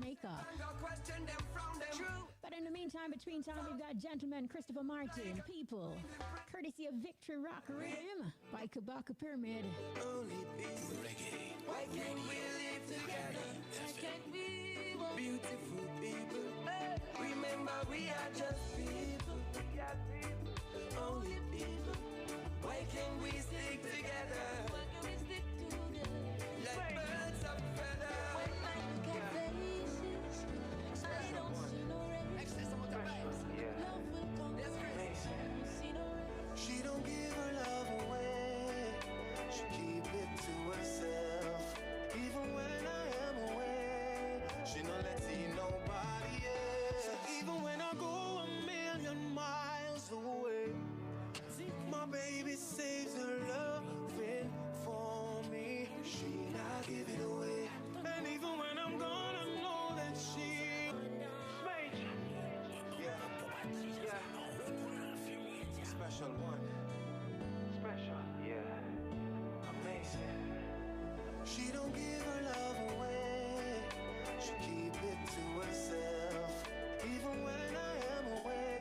Makeup. But in the meantime, between time, we've got gentleman Christopher Martin, People, courtesy of Victory Rock Rhythm by Kabaka Pyramid. Only peace. Reggae. Why can't we live together? Why can't we be beautiful people? Remember, we are just people. Only people. Why can't we stick together? Why can't we stick together? Like birds of feather. When I look at faces, I don't see no race. Excess amount of vibes. Love will come. That's crazy. See no race. She don't give her love away. She keep it to herself. Even when I am away, she don't let see nobody else. So even when I go a million miles away, my baby saves her loving for me. She not give it away. And even when I'm gone, I know that she yeah. Special one. Special, yeah. Amazing. She don't give her love away. She keep it to herself. Even when I am away,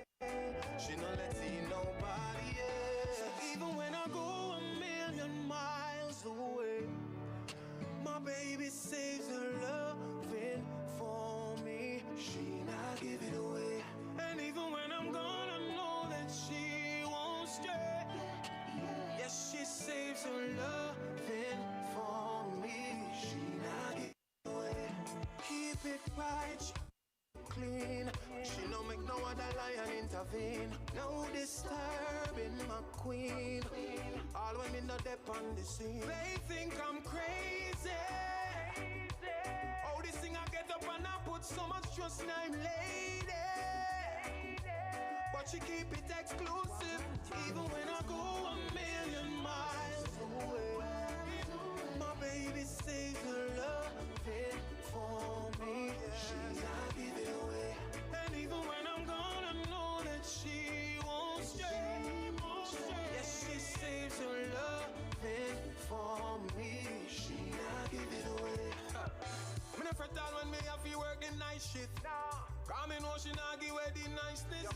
she don't let see nobody else. Even when I go a million miles away, my baby saves her loving for me. She not give it away. And even when I'm gone, I know that she won't stray. Yes, she saves her loving for me. She not give it away. Keep it right, clean. She no make no other lion intervene. No disturbing my queen. All women not dep on the scene. They think I'm crazy. Oh, this thing I get up and I put so much trust in I'm lady. But she keep it exclusive. Even when I go a million miles away, my baby saves her loving for me. She not give it away. And even when I'm gone, I know that she won't stray. Yes, she saves her loving for me. She not give it away. I'm in a fertile when me have to work the night shift. Cause me know she not give away the niceness.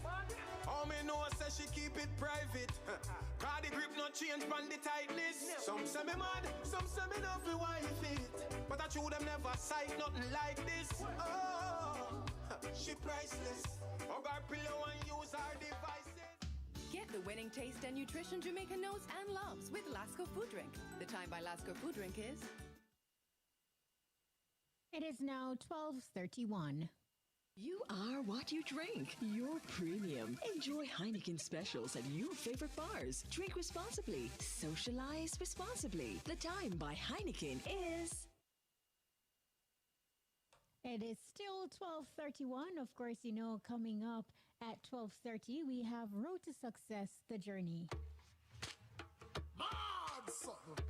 All me know say she keep it private. Cause the grip not change from the tightness. Some say me mad, some say me not fi wife it. But I true them never sight nothing like this. Oh, she priceless. Hug her pillow and use her devices. Get the winning taste and nutrition Jamaica knows and loves with Lasco Food Drink. The time by Lasco Food Drink is... It is now 12:31. You are what you drink. You're premium. Enjoy Heineken specials at your favorite bars. Drink responsibly. Socialize responsibly. The time by Heineken is... It is still 12:31. Of course, you know, coming up at 12:30, we have Road to Success, the journey. Mad something.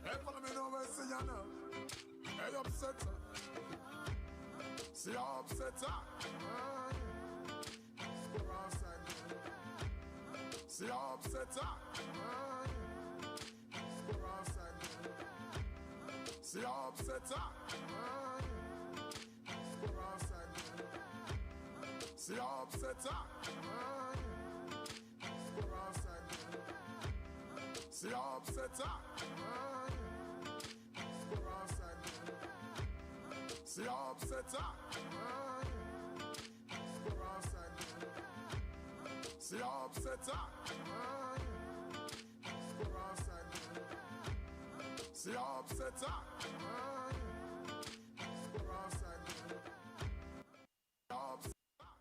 Hey, follow me now, where see you now. Hey, upset her. See how upset her. Score outside now. See how upset her. Score outside now. See how upset her. Score outside now. See how upset her. Score outside now. See how upset her. Score outside now. See how upset her. Score outside now. See how upset her. Score outside now. See how upset her. Score outside now. How upset her.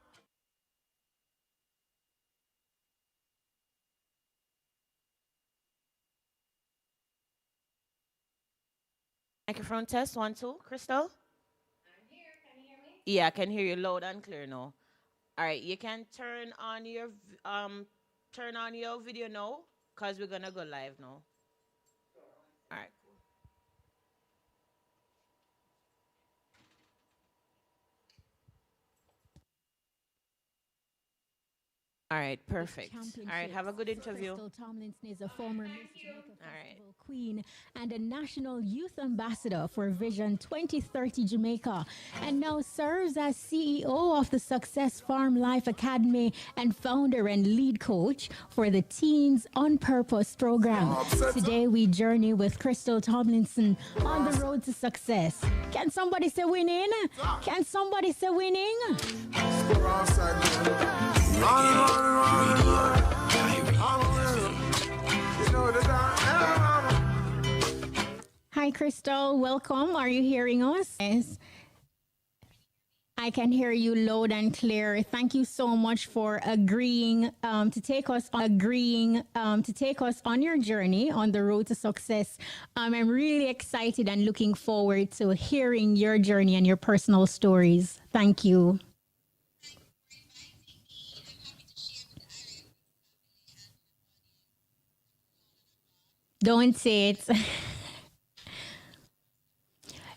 Microphone test, 1, 2. Crystal? I'm here. Can you hear me? Yeah, I can hear you loud and clear now. All right, you can turn on your video now, cause we're gonna go live now. All right. All right, perfect. All right, have a Championships. good interview. Crystal Tomlinson is a former Miss Jamaica All right. Festival Queen and a National Youth Ambassador for Vision 2030 Jamaica, and now serves as CEO of the Success Farm Life Academy and founder and lead coach for the Teens on Purpose program. Today, we journey with Crystal Tomlinson on the road to success. Can somebody say winning? Can somebody say winning? Hi, Crystal. Welcome. Are you hearing us? Yes. I can hear you loud and clear. Thank you so much for agreeing to take us on your journey on the road to success. I'm really excited and looking forward to hearing your journey and your personal stories. Thank you. Don't say it.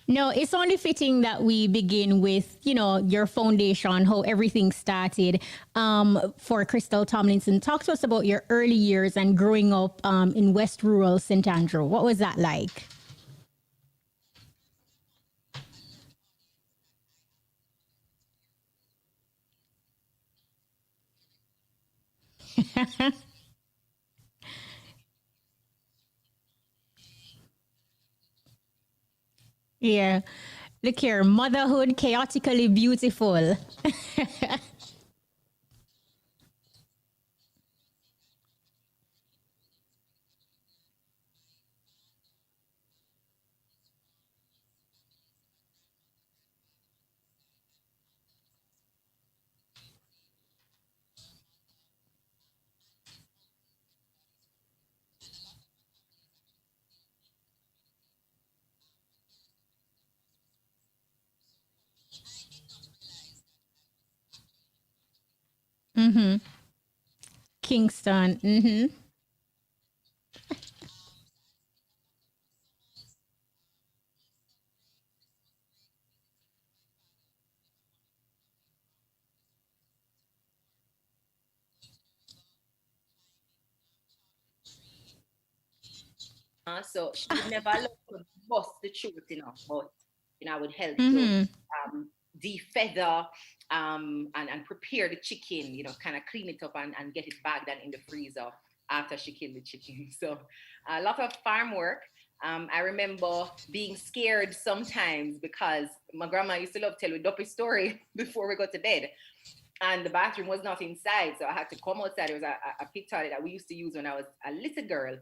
No, it's only fitting that we begin with, your foundation, how everything started. For Crystal Tomlinson, talk to us about your early years and growing up in West Rural St. Andrew. What was that like? Yeah. Look here, motherhood chaotically beautiful. Mm-hmm. Kingston. Mm-hmm. So she would never allow to bust the truth, but I would help to Mm-hmm. defeather and prepare the chicken, kind of clean it up and get it bagged and in the freezer after she killed the chicken. So a lot of farm work. I remember being scared sometimes because my grandma used to love tell a dopey story before we go to bed. And the bathroom was not inside, so I had to come outside. It was a pit toilet that we used to use when I was a little girl.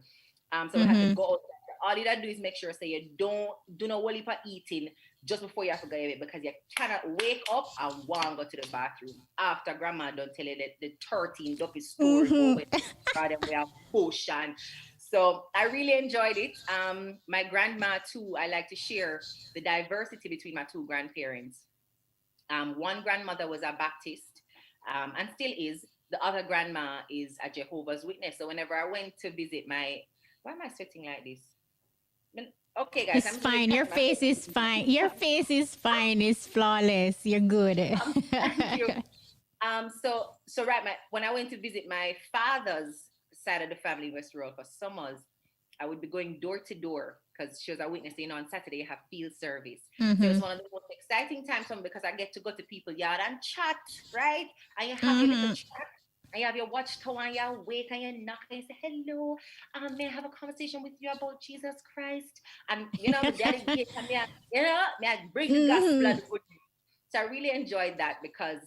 So we had to Mm-hmm. go outside. All you gotta do is make sure say you don't do no whole heap of eating just before you have to go away because you cannot wake up and want to go to the bathroom after grandma don't tell you the 13 dopey story Mm-hmm. over and we have push and so I really enjoyed it. My grandma too, I like to share the diversity between my two grandparents. One grandmother was a Baptist and still is. The other grandma is a Jehovah's Witness. So whenever I went to visit why am I sweating like this? Okay, guys, It's I'm just going to fine. Your catch my face is fine. Your face is fine. It's flawless. You're good. Thank you. So right, when I went to visit my father's side of the family in West Road for summers, I would be going door to door because she was a witness. On Saturday you have field service, so Mm-hmm. it's one of the most exciting times for me because I get to go to people's yard and chat, right? And you have your little Mm-hmm. chat. And you have your watchtower and you wake and you knock and you say, hello, may I have a conversation with you about Jesus Christ? And my daddy gate and may I bring the gospel Mm-hmm. and the good news. So I really enjoyed that because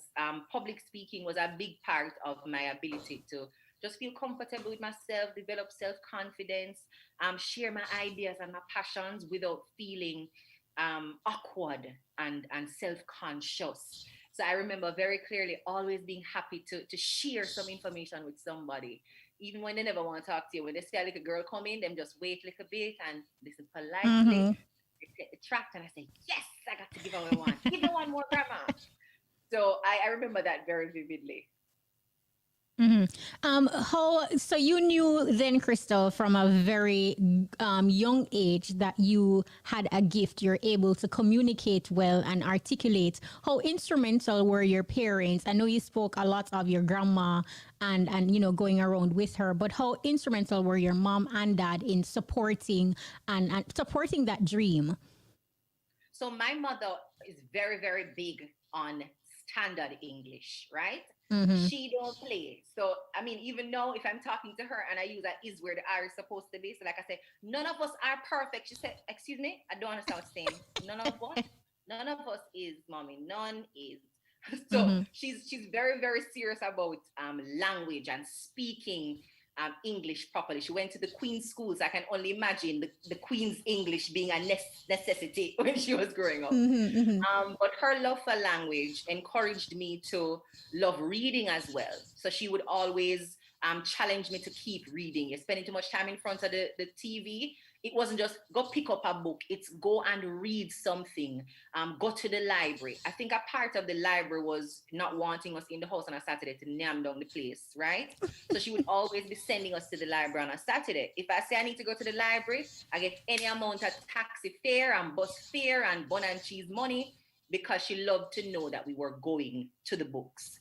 public speaking was a big part of my ability to just feel comfortable with myself, develop self-confidence, share my ideas and my passions without feeling awkward and self-conscious. So I remember very clearly always being happy to share some information with somebody, even when they never want to talk to you. When they see a little girl come in, them just wait a little bit and listen politely. Mm-hmm. They take the tract and I say, yes, I got to give her what I want. Give me one more, grandma. So I remember that very vividly. How so you knew then, Crystal, from a very young age that you had a gift. You're able to communicate well and articulate. How instrumental were your parents? I know you spoke a lot of your grandma and going around with her, but how instrumental were your mom and dad in supporting and supporting that dream? So my mother is very, very big on standard English, right? Mm-hmm. She don't play. So I mean, even now, if I'm talking to her and I use that is where the R is supposed to be. So like I said, none of us are perfect. She said, "Excuse me, I don't understand what you're saying. None of what? None of us is, mommy. None is." So Mm-hmm. she's very, very serious about language and speaking English properly. She went to the Queen's schools. I can only imagine the Queen's English being a necessity when she was growing up. Mm-hmm. Mm-hmm. But her love for language encouraged me to love reading as well. So she would always challenge me to keep reading. You're spending too much time in front of the TV. It wasn't just go pick up a book, it's go and read something, go to the library. I think a part of the library was not wanting us in the house on a Saturday to name down the place, right? So she would always be sending us to the library on a Saturday. If I say I need to go to the library, I get any amount of taxi fare and bus fare and bun and cheese money because she loved to know that we were going to the books.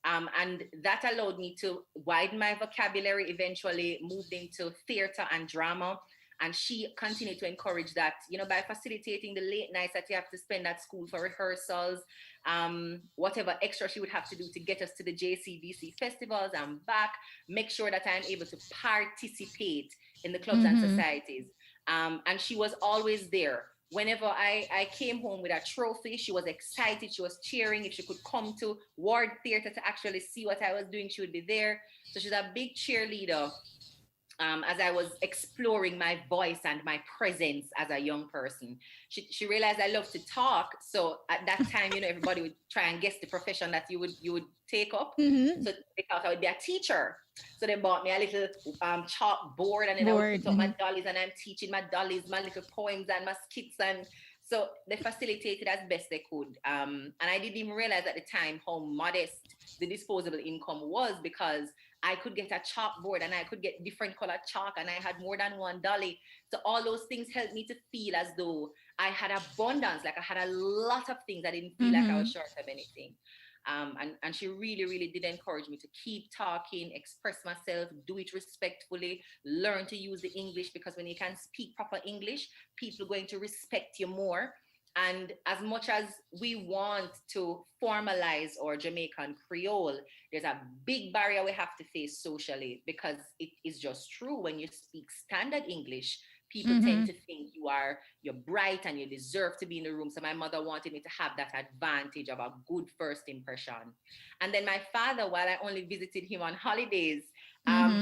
And that allowed me to widen my vocabulary, eventually moved into theater and drama. And she continued to encourage that, by facilitating the late nights that you have to spend at school for rehearsals, whatever extra she would have to do to get us to the JCDC festivals and back, make sure that I'm able to participate in the clubs and societies. And she was always there. Whenever I came home with a trophy, she was excited. She was cheering. If she could come to Ward Theatre to actually see what I was doing, she would be there. So she's a big cheerleader as I was exploring my voice and my presence as a young person. She realized I love to talk. So at that time, everybody would try and guess the profession that you would take up. Mm-hmm. So they thought I would be a teacher. So they bought me a little chalkboard, and then I would put up my dollies, and I'm teaching my dollies my little poems and my skits. And so they facilitated as best they could. And I didn't even realize at the time how modest the disposable income was, because I could get a chalkboard and I could get different colored chalk, and I had more than one dolly. So all those things helped me to feel as though I had abundance, like I had a lot of things. I didn't feel like I was short of anything. And she really, really did encourage me to keep talking, express myself, do it respectfully, learn to use the English, because when you can speak proper English, people are going to respect you more. And as much as we want to formalize our Jamaican Creole, there's a big barrier we have to face socially, because it is just true. When you speak standard English, people tend to think you're bright and you deserve to be in the room. So my mother wanted me to have that advantage of a good first impression. And then my father, while I only visited him on holidays,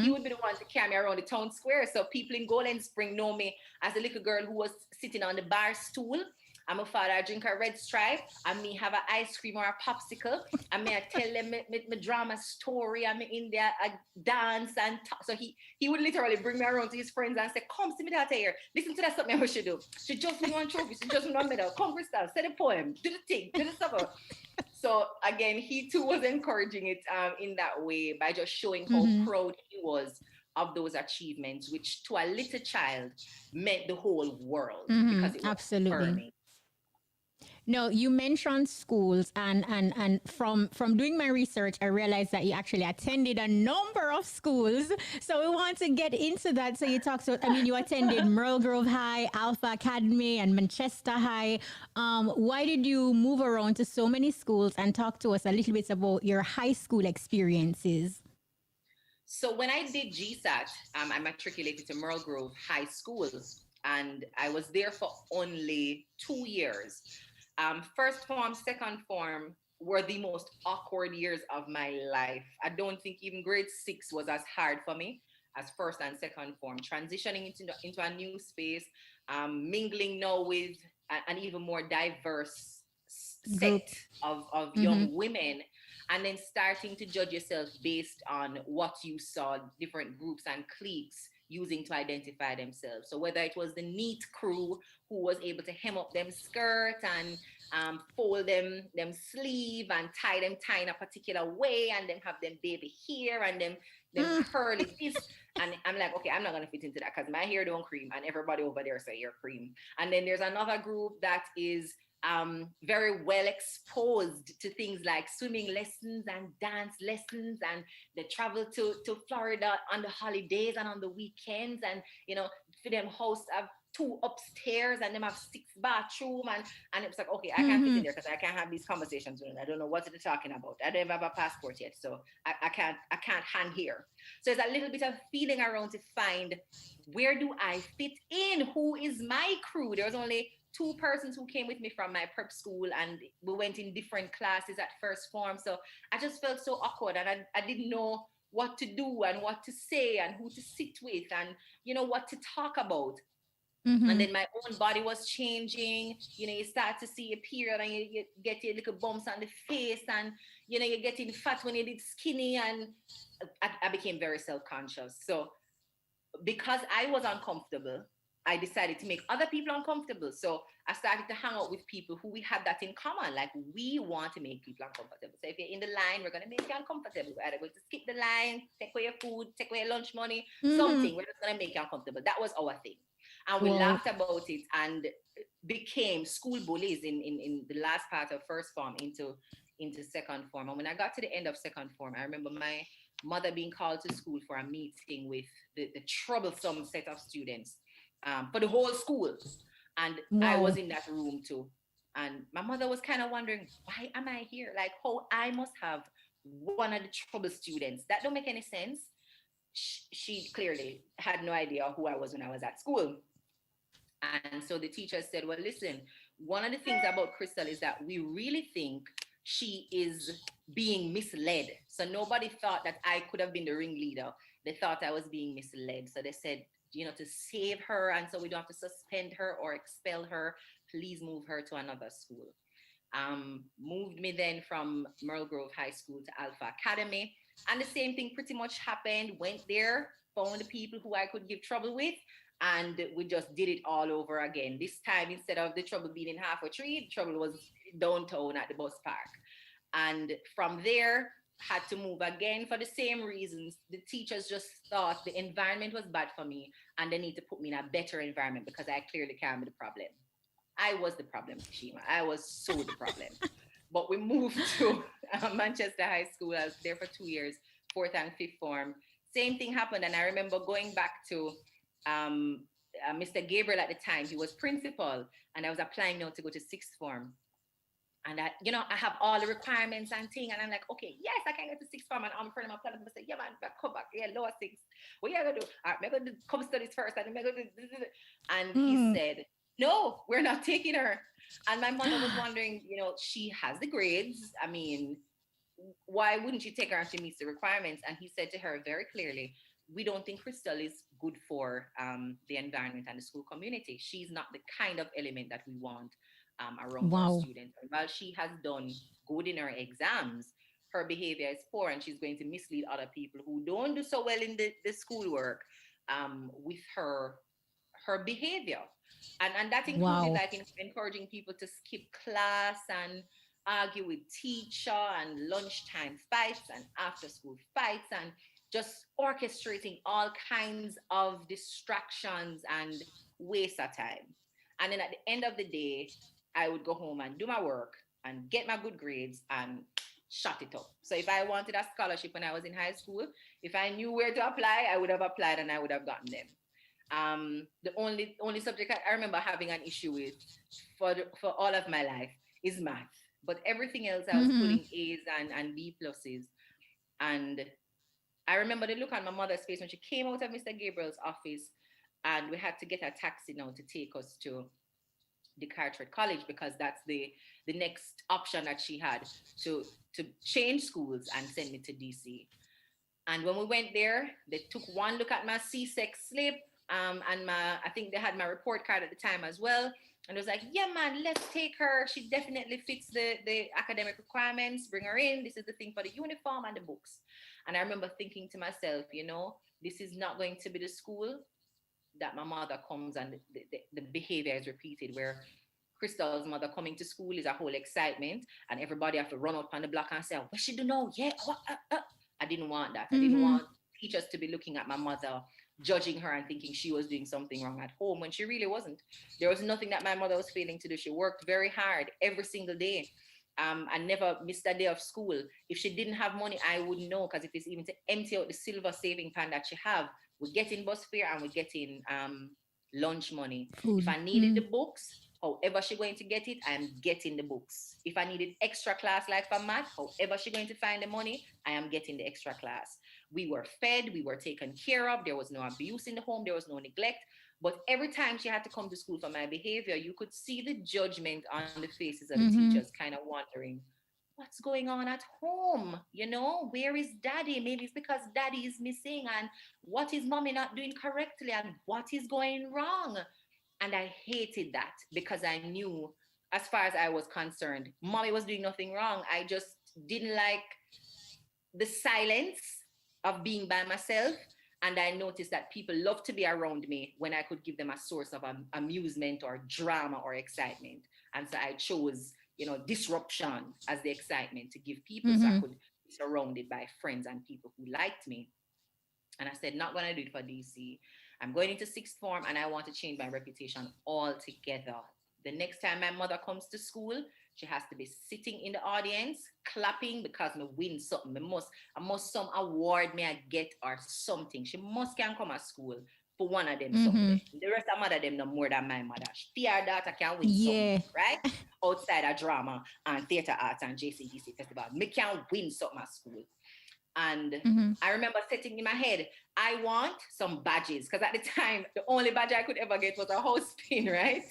he would be the one to carry me around the town square. So people in Golden Spring know me as a little girl who was sitting on the bar stool. I'm a father, I drink a Red Stripe, and me have an ice cream or a popsicle, and me I tell them me drama story, and me in there I dance and talk. So he would literally bring me around to his friends and say, "Come, see me that here. Listen to that something I should do. She just won one trophy, she just won one medal. Come, Crystal, say the poem, do the thing, do the stuff." So again, he too was encouraging it in that way, by just showing how proud he was of those achievements, which to a little child meant the whole world, because it was absolutely. No, you mentioned schools, and from doing my research, I realized that you actually attended a number of schools. So we want to get into that. So you talked about, you attended Merle Grove High, Alpha Academy, and Manchester High. Why did you move around to so many schools? And talk to us a little bit about your high school experiences. So when I did GSAT, I matriculated to Merle Grove High School, and I was there for only 2 years. First form, second form were the most awkward years of my life. I don't think even grade 6 was as hard for me as first and second form. Transitioning into a new space, mingling now with an even more diverse set of young women, and then starting to judge yourself based on what you saw, different groups and cliques using to identify themselves. So whether it was the neat crew who was able to hem up them skirt and fold them sleeve and tie in a particular way, and then have them baby hair and them curly this. And I'm like, okay, I'm not gonna fit into that because my hair don't cream, and everybody over there say hair cream. And then there's another group that is very well exposed to things like swimming lessons and dance lessons, and they travel to Florida on the holidays and on the weekends, and for them house have 2 upstairs and them have 6 bathroom, and it's like, okay, I can't fit in there because I can't have these conversations with them. I don't know what they're talking about. I don't even have a passport yet, so I can't hang here. So it's a little bit of feeling around to find, where do I fit in? Who is my crew? There was only 2 persons who came with me from my prep school, and we went in different classes at first form. So I just felt so awkward, and I didn't know what to do and what to say and who to sit with and, what to talk about. And then my own body was changing. You start to see a period, and you get your little bumps on the face, and, you're getting fat when you did skinny. And I became very self-conscious. So because I was uncomfortable, I decided to make other people uncomfortable. So I started to hang out with people who we had that in common. Like, we want to make people uncomfortable. So if you're in the line, we're going to make you uncomfortable. We're either going to skip the line, take away your food, take away your lunch money, something. We're just going to make you uncomfortable. That was our thing. And we laughed about it and became school bullies in the last part of first form into second form. And when I got to the end of second form, I remember my mother being called to school for a meeting with the troublesome set of students for the whole school. And I was in that room too. And my mother was kind of wondering, why am I here? Like, how I must have one of the trouble students. That don't make any sense. She clearly had no idea who I was when I was at school. And so the teacher said, well, listen, one of the things about KRYSTAL is that we really think she is being misled. So nobody thought that I could have been the ringleader. They thought I was being misled. So they said, to save her, and so we don't have to suspend her or expel her, please move her to another school. Moved me then from Merle Grove High School to Alpha Academy. And the same thing pretty much happened. Went there, found the people who I could give trouble with, and we just did it all over again. This time, instead of the trouble being in Half a Tree, the trouble was downtown at the bus park. And from there, had to move again for the same reasons. The teachers just thought the environment was bad for me, and they need to put me in a better environment because I clearly can't be the problem. I was the problem, Shima. I was so the problem. But we moved to Manchester High School. I was there for 2 years, 4th and 5th form. Same thing happened. And I remember going back to Mr. Gabriel at the time. He was principal, and I was applying now to go to 6th form. And I have all the requirements and things. And I'm like, okay, yes, I can get to 6th form. And I'm friend of my plan. I say, yeah, man, come back. Yeah, lower 6. What you gonna do? All right, I'm going to come studies first. And he said, no, we're not taking her. And my mother was wondering, she has the grades. I mean, why wouldn't you take her if she meets the requirements? And he said to her very clearly, we don't think KRYSTAL is good for the environment and the school community. She's not the kind of element that we want around our students. And while she has done good in her exams, her behavior is poor, and she's going to mislead other people who don't do so well in the schoolwork with her behavior. And that included like encouraging people to skip class and argue with teacher, and lunchtime fights and after school fights, and just orchestrating all kinds of distractions and waste of time. And then at the end of the day, I would go home and do my work and get my good grades and shut it up. So if I wanted a scholarship when I was in high school, if I knew where to apply, I would have applied and I would have gotten them. The only subject I remember having an issue with for all of my life is math. But everything else, I was putting A's and B pluses. And I remember the look on my mother's face when she came out of Mr. Gabriel's office, and we had to get a taxi now to take us to the Carteret College, because that's the next option that she had to change schools and send me to DC. And when we went there, they took one look at my C6 slip, and I think they had my report card at the time as well. And it was like, yeah, man, let's take her. She definitely fits the academic requirements. Bring her in. This is the thing for the uniform and the books. And I remember thinking to myself, this is not going to be the school that my mother comes and the behavior is repeated where Crystal's mother coming to school is a whole excitement and everybody have to run up on the block and say, what she do now? Yeah. I didn't want that. I didn't want teachers to be looking at my mother, judging her and thinking she was doing something wrong at home when she really wasn't. There was nothing that my mother was failing to do. She worked very hard every single day. I never missed a day of school. If she didn't have money, I wouldn't know, because if it's even to empty out the silver saving pan that she have, we're getting bus fare and we're getting lunch money. Food. If I needed the books, however she going to get it, I'm getting the books. If I needed extra class like for math, however she going to find the money, I am getting the extra class. We were fed, we were taken care of. There was no abuse in the home, there was no neglect. But every time she had to come to school for my behavior, you could see the judgment on the faces of the teachers, kind of wondering, what's going on at home? Where is daddy? Maybe it's because daddy is missing, and what is mommy not doing correctly, and what is going wrong? And I hated that because I knew, as far as I was concerned, mommy was doing nothing wrong. I just didn't like the silence of being by myself. And I noticed that people love to be around me when I could give them a source of amusement or drama or excitement. And so I chose, disruption as the excitement to give people, so I could be surrounded by friends and people who liked me. And I said, not going to do it for DC. I'm going into sixth form and I want to change my reputation altogether. The next time my mother comes to school, she has to be sitting in the audience, clapping because I win something. I must some award me I get or something. She must can come to school for one of them something. The rest of mother them no more than my mother. Their daughter can win something, right? Outside of drama and theater arts and JCDC festival. Me can win something at school. And I remember setting in my head, I want some badges. Because at the time, the only badge I could ever get was a house pin, right?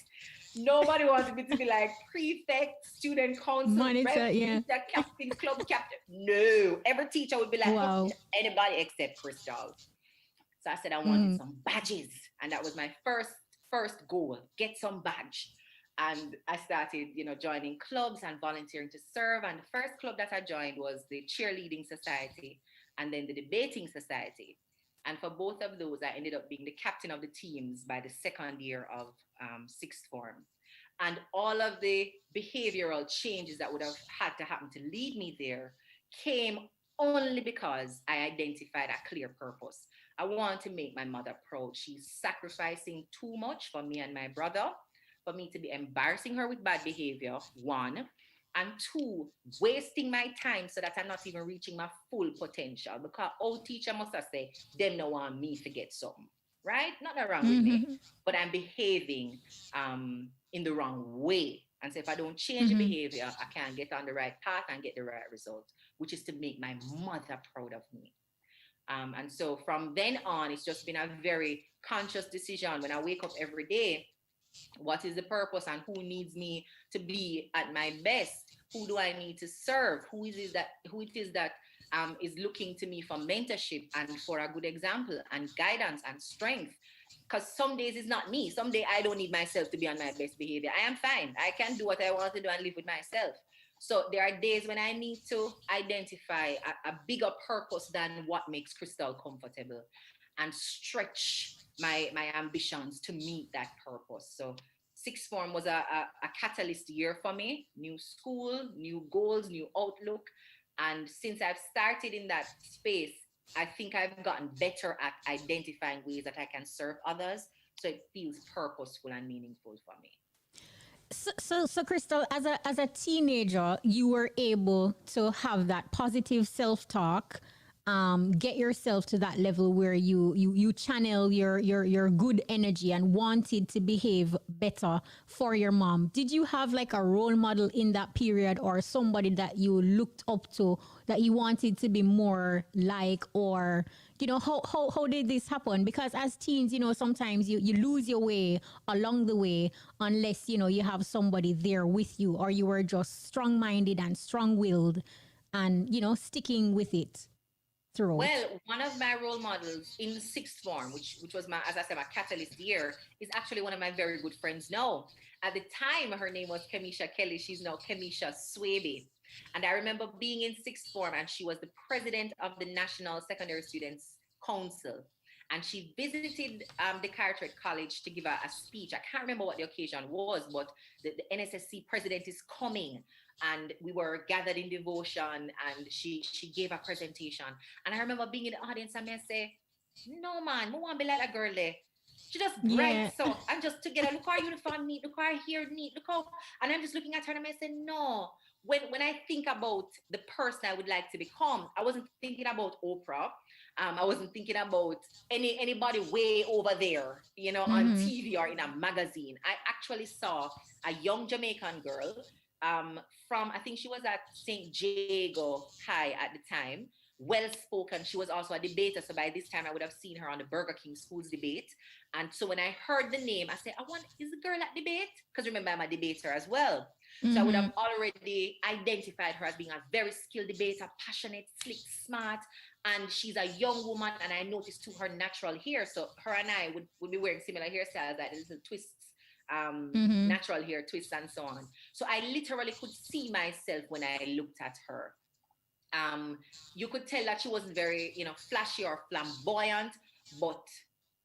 Nobody wanted me to be like prefect, student council, monitor, captain, club captain. No, every teacher would be like, anybody except KRYSTAL. So I said I wanted some badges. And that was my first goal, get some badge. And I started, joining clubs and volunteering to serve. And the first club that I joined was the cheerleading society and then the debating society. And for both of those, I ended up being the captain of the teams by the second year of sixth form. And all of the behavioral changes that would have had to happen to lead me there came only because I identified a clear purpose. I want to make my mother proud. She's sacrificing too much for me and my brother, for me to be embarrassing her with bad behavior, one. And two, wasting my time so that I'm not even reaching my full potential. Because old teacher must have said, them no want me to get something, right? Nothing wrong with me, but I'm behaving in the wrong way. And so if I don't change the behavior, I can't get on the right path and get the right result, which is to make my mother proud of me. And so from then on, it's just been a very conscious decision when I wake up every day. What is the purpose and who needs me to be at my best? Who do I need to serve? Who it is that is looking to me for mentorship and for a good example and guidance and strength? Because some days it's not me. Some day I don't need myself to be on my best behavior. I am fine. I can do what I want to do and live with myself. So there are days when I need to identify a bigger purpose than what makes KRYSTAL comfortable and stretch my ambitions to meet that purpose. So sixth form was a catalyst year for me. New school, new goals, new outlook. And since I've started in that space, I think I've gotten better at identifying ways that I can serve others. So it feels purposeful and meaningful for me. So KRYSTAL, as a teenager, you were able to have that positive self-talk, get yourself to that level where you channel your good energy and wanted to behave better for your mom. Did you have like a role model in that period or somebody that you looked up to that you wanted to be more like, or how did this happen? Because as teens, sometimes you lose your way along the way unless you have somebody there with you, or you were just strong-minded and strong-willed and sticking with it. throughout? Well, one of my role models in sixth form, which was my, as I said, my catalyst year, is actually one of my very good friends now. At the time, her name was Kemisha Kelly. She's now Kemisha Swaby. And I remember being in sixth form, and she was the president of the National Secondary Students Council. And she visited the Carteret College to give a speech. I can't remember what the occasion was, but the NSSC president is coming, and we were gathered in devotion, and she gave a presentation. And I remember being in the audience, and I say, no man, I want to be like a girl there. She just bright Yeah. so, and just together, look our uniform neat, look our hair neat, look how, and I'm just looking at her and I say, no. When I think about the person I would like to become, I wasn't thinking about Oprah. I wasn't thinking about anybody way over there, you know, on TV or in a magazine. I actually saw a young Jamaican girl from, I think she was at St. Jago High at the time, well spoken. She was also a debater. So by this time, I would have seen her on the Burger King schools debate. And so when I heard the name, I said, is the girl at debate? Because remember, I'm a debater as well. So I would have already identified her as being a very skilled debater, passionate, slick, smart. And she's a young woman. And I noticed too her natural hair. So her and I would be wearing similar hairstyles, like little twists, natural hair twists and so on. So I literally could see myself when I looked at her. You could tell that she wasn't very, flashy or flamboyant, but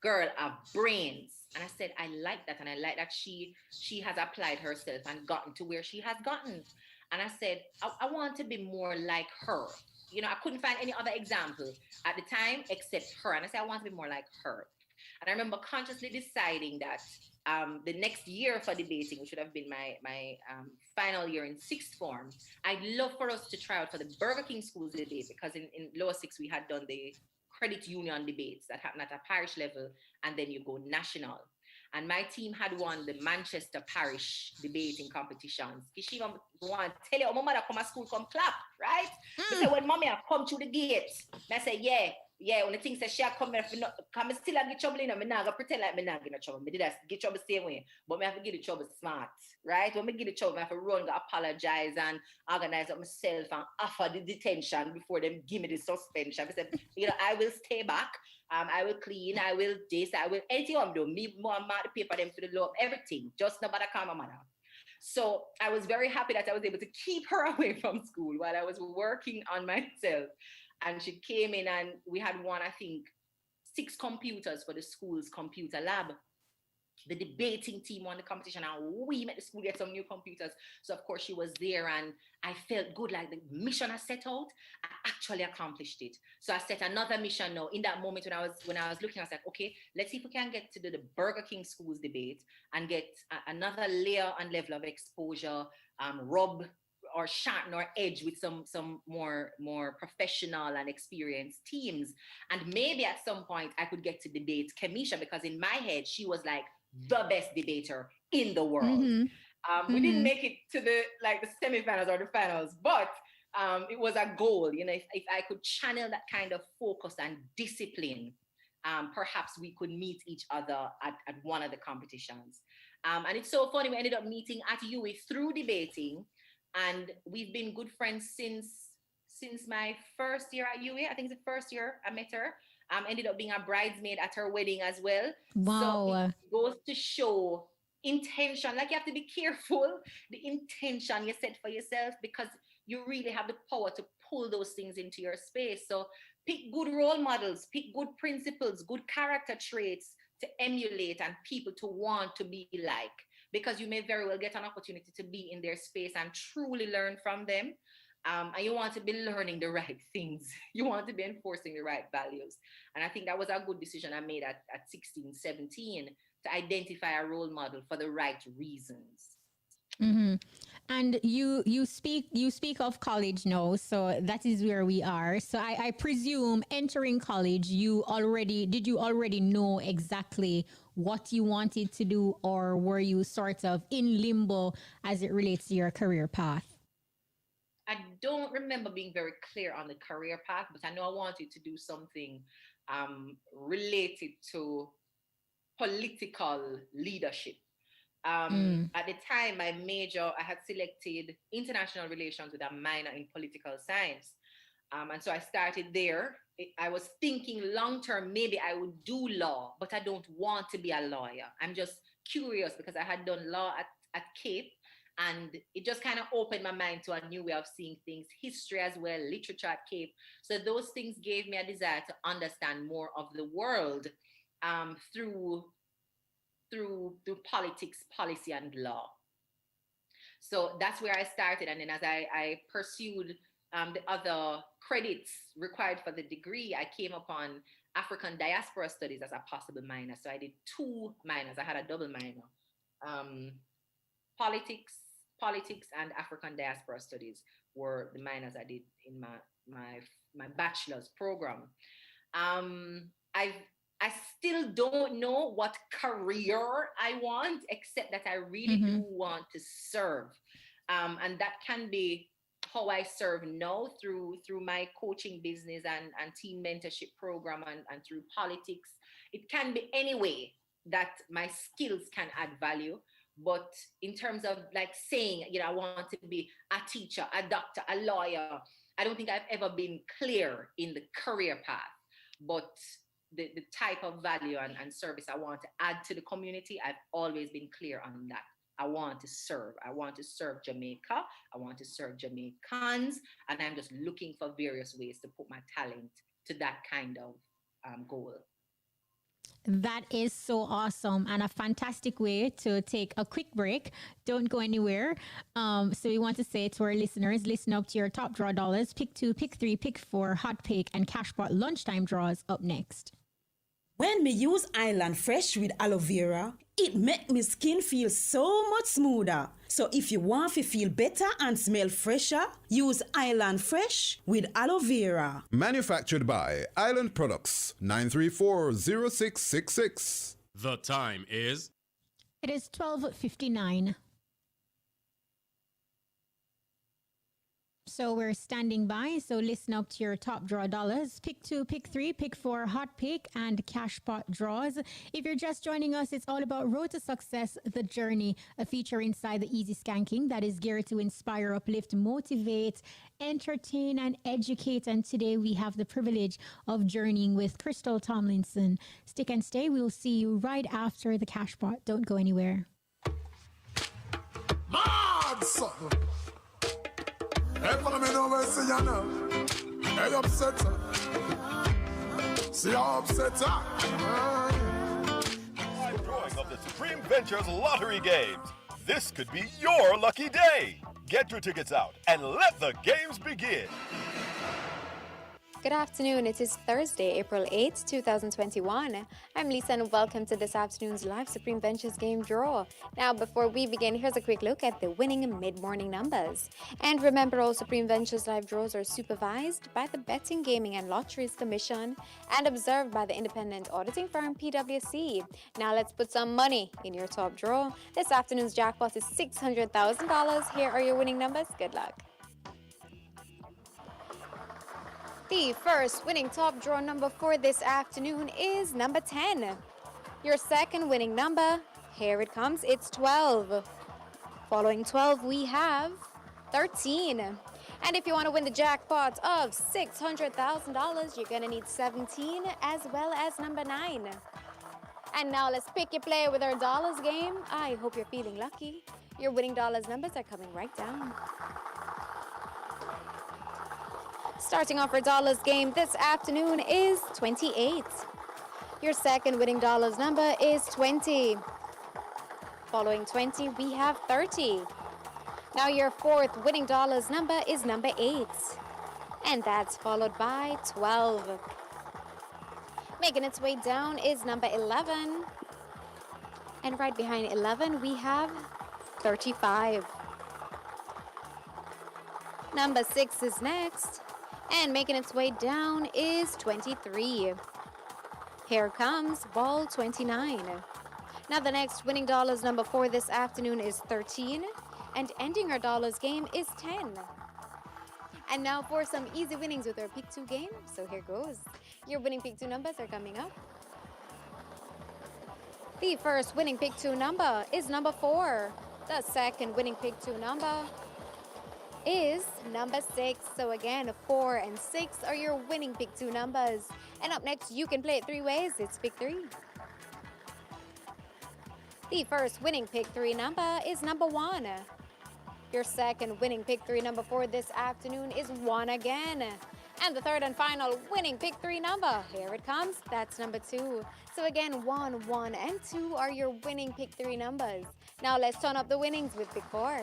girl of brains. And I said, I like that. And I like that she has applied herself and gotten to where she has gotten. And I said, I want to be more like her. I couldn't find any other example at the time except her. And I said, I want to be more like her. And I remember consciously deciding that the next year for debating, which would have been my final year in sixth form, I'd love for us to try out for the Burger King schools debate, because in lower six, we had done the credit union debates that happen at a parish level, and then you go national. And my team had won the Manchester Parish debating competitions. She even want to tell you, oh, my mother come to school, come clap, right? Because when mommy I come through the gate, I say, yeah, when the thing says she come here, come still get trouble, I'm not gonna pretend like I'm not getting trouble. I did that, get trouble same way, but I have to get the trouble smart, right? When I get the trouble, I have to run, go apologize and organize up myself and offer the detention before them give me the suspension. I said, I will stay back. I will clean, I will this, I will anything I'm doing. Me, mom, the paper, them for the law, everything. Just nobody call my mother. So I was very happy that I was able to keep her away from school while I was working on myself. And she came in and we had won, I think, 6 computers for the school's computer lab. The debating team won the competition and we made the school get some new computers. So of course she was there and I felt good, like the mission I set out, I actually accomplished it. So I set another mission now. In that moment when I was looking, I was like, okay, let's see if we can get to the Burger King schools debate and get another layer and level of exposure, rub or sharpen our edge with some more professional and experienced teams. And maybe at some point I could get to debate Kemisha, because in my head, she was like the best debater in the world. We didn't make it to the semifinals or the finals, but it was a goal. If I could channel that kind of focus and discipline, perhaps we could meet each other at one of the competitions. And it's so funny, we ended up meeting at UWI through debating, and we've been good friends since my first year at UWI. I think it's the first year I met her. Ended up being a bridesmaid at her wedding as well. Wow. So it goes to show intention. Like, you have to be careful, the intention you set for yourself, because you really have the power to pull those things into your space. So pick good role models, pick good principles, good character traits to emulate and people to want to be like, because you may very well get an opportunity to be in their space and truly learn from them. And you want to be learning the right things. You want to be enforcing the right values. And I think that was a good decision I made at 16, 17 to identify a role model for the right reasons. And you speak of college now, so that is where we are. So I presume entering college, did you already know exactly what you wanted to do, or were you sort of in limbo as it relates to your career path? I don't remember being very clear on the career path, but I know I wanted to do something related to political leadership. At the time, my major, I had selected international relations with a minor in political science. And so I started there. I was thinking long term, maybe I would do law, but I don't want to be a lawyer. I'm just curious because I had done law at Cape, and it just kind of opened my mind to a new way of seeing things, history as well, literature at Cape. So those things gave me a desire to understand more of the world through politics, policy, and law. So that's where I started. And then as I pursued the other credits required for the degree, I came upon African diaspora studies as a possible minor. So I did 2 minors. I had a double minor. Politics and African diaspora studies were the minors I did in my bachelor's program. I still don't know what career I want, except that I really do want to serve. And that can be how I serve now through my coaching business and team mentorship program and through politics. It can be any way that my skills can add value. But in terms of like saying, I want to be a teacher, a doctor, a lawyer, I don't think I've ever been clear in the career path. But the type of value and service I want to add to the community, I've always been clear on that. I want to serve. I want to serve Jamaica. I want to serve Jamaicans. And I'm just looking for various ways to put my talent to that kind of goal. That is so awesome and a fantastic way to take a quick break. Don't go anywhere. So we want to say to our listeners, listen up to your top draw dollars. Pick 2, pick 3, pick 4, hot pick, and cashpot lunchtime draws up next. When me use Island Fresh with aloe vera, it make me skin feel so much smoother. So if you want to feel better and smell fresher, use Island Fresh with aloe vera. Manufactured by Island Products, 934-0666. The time is... It is 12:59. So we're standing by. So listen up to your top draw dollars. Pick 2, pick 3, pick 4, hot pick, and cash pot draws. If you're just joining us, it's all about Road to Success, The Journey, a feature inside the Easy Skanking that is geared to inspire, uplift, motivate, entertain, and educate. And today we have the privilege of journeying with KRYSTAL Tomlinson. Stick and stay. We'll see you right after the cash pot. Don't go anywhere. Mad something. Hey, follow me now, where see you now. Hey, upset her. See how upset her. Live drawing of the Supreme Ventures Lottery Games. This could be your lucky day. Get your tickets out and let the games begin. Good afternoon. It is Thursday, April 8th, 2021. I'm Lisa and welcome to this afternoon's live Supreme Ventures game draw. Now, before we begin, here's a quick look at the winning mid-morning numbers. And remember, all Supreme Ventures live draws are supervised by the Betting, Gaming and Lotteries Commission and observed by the independent auditing firm PwC. Now, let's put some money in your top draw. This afternoon's jackpot is $600,000. Here are your winning numbers. Good luck. The first winning top draw number for this afternoon is number 10. Your second winning number, here it comes, it's 12. Following 12, we have 13. And if you want to win the jackpot of $600,000, you're going to need 17 as well as number 9. And now let's pick your player with our dollars game. I hope you're feeling lucky. Your winning dollars numbers are coming right down. Starting off our dollars game this afternoon is 28. Your second winning dollars number is 20. Following 20, we have 30. Now your fourth winning dollars number is number 8. And that's followed by 12. Making its way down is number 11. And right behind 11, we have 35. Number 6 is next. And making its way down is 23. Here comes ball 29. Now the next winning dollars number for this afternoon is 13. And ending our dollars game is 10. And now for some easy winnings with our Pick 2 game. So here goes. Your winning Pick 2 numbers are coming up. The first winning Pick 2 number is number 4. The second winning Pick 2 number is number 6. So again, 4 and 6 are your winning pick 2 numbers. And up next, you can play it 3 ways. It's pick 3. The first winning pick 3 number is number 1. Your second winning pick 3 number for this afternoon is 1 again. And the third and final winning pick 3 number, here it comes, that's number 2. So again, 1, 1, and 2 are your winning pick 3 numbers. Now let's turn up the winnings with pick 4.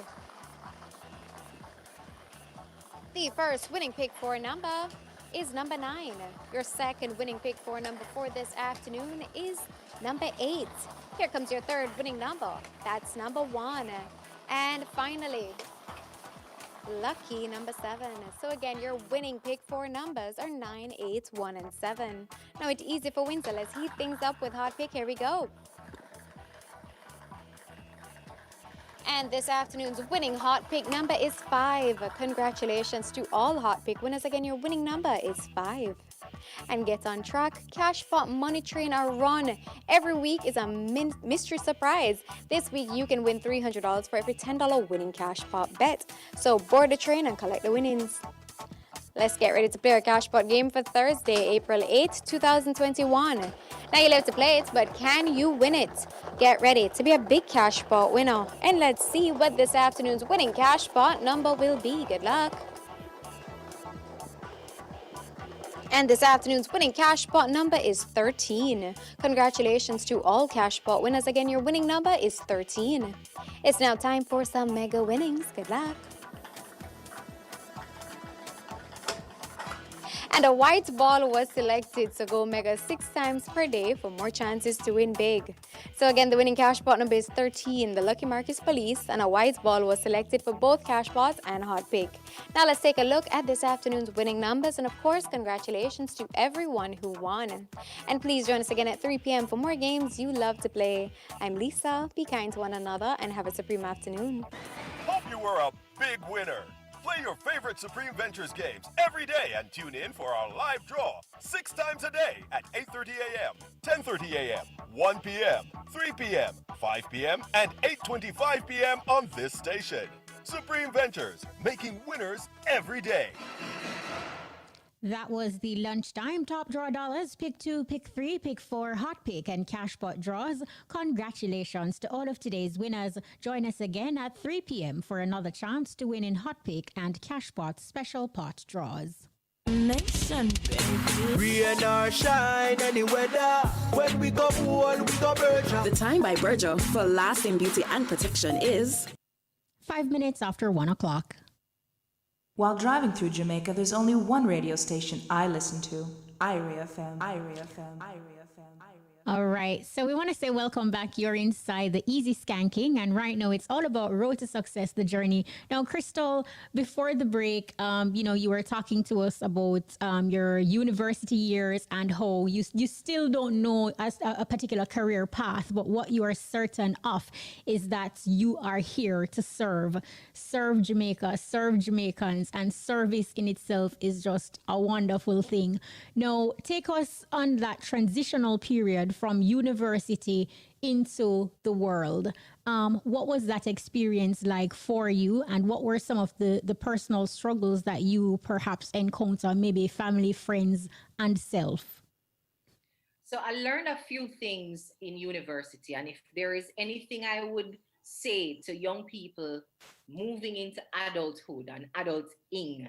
The first winning pick 4 number is number 9. Your second winning pick 4 number for this afternoon is number 8. Here comes your third winning number. That's number 1. And finally, lucky number 7. So again, your winning pick 4 numbers are 9, 8, 1, and 7. Now it's easy for win, so let's heat things up with hot pick. Here we go. And this afternoon's winning hot pick number is 5. Congratulations to all hot pick winners. Again, your winning number is 5. And get on track. Cashpot Money Train are run. Every week is a mystery surprise. This week you can win $300 for every $10 winning Cashpot bet. So board the train and collect the winnings. Let's get ready to play our Cashpot game for Thursday, April 8, 2021. Now you live to play it, but can you win it? Get ready to be a big Cashpot winner. And let's see what this afternoon's winning Cashpot number will be. Good luck. And this afternoon's winning Cashpot number is 13. Congratulations to all Cashpot winners. Again, your winning number is 13. It's now time for some mega winnings. Good luck. And a white ball was selected to go mega 6 times per day for more chances to win big. So again, the winning Cashpot number is 13. The lucky mark is police, and a white ball was selected for both Cashpots and hot pick. Now let's take a look at this afternoon's winning numbers, and of course, congratulations to everyone who won. And please join us again at 3 p.m. for more games you love to play. I'm Lisa. Be kind to one another and have a supreme afternoon. Hope you were a big winner. Play your favorite Supreme Ventures games every day and tune in for our live draw 6 times a day at 8:30 a.m., 10:30 a.m., 1 p.m., 3 p.m., 5 p.m., and 8:25 p.m. on this station. Supreme Ventures, making winners every day. That was the lunchtime top draw dollars, pick 2, pick 3, pick 4, hot pick, and cashpot draws. Congratulations to all of today's winners. Join us again at 3 p.m. for another chance to win in hot pick and cashpot special pot draws. Nation, baby. Rain or shine, any weather. When we go pool, we go Berger. The time by Berger for lasting beauty and protection is 5 minutes after 1 o'clock. While driving through Jamaica, there's only one radio station I listen to. KRYSTAL FM. All right. So we want to say welcome back. You're inside the Easy Skanking. And right now it's all about Road to Success, the journey. Now, Crystal, before the break, you were talking to us about your university years and how you still don't know as a particular career path, but what you are certain of is that you are here to serve Jamaica, serve Jamaicans, and service in itself is just a wonderful thing. Now, take us on that transitional period from university into the world. What was that experience like for you, and what were some of the personal struggles that you perhaps encounter, maybe family, friends, and self? So I learned a few things in university, and if there is anything I would say to young people moving into adulthood and adulting,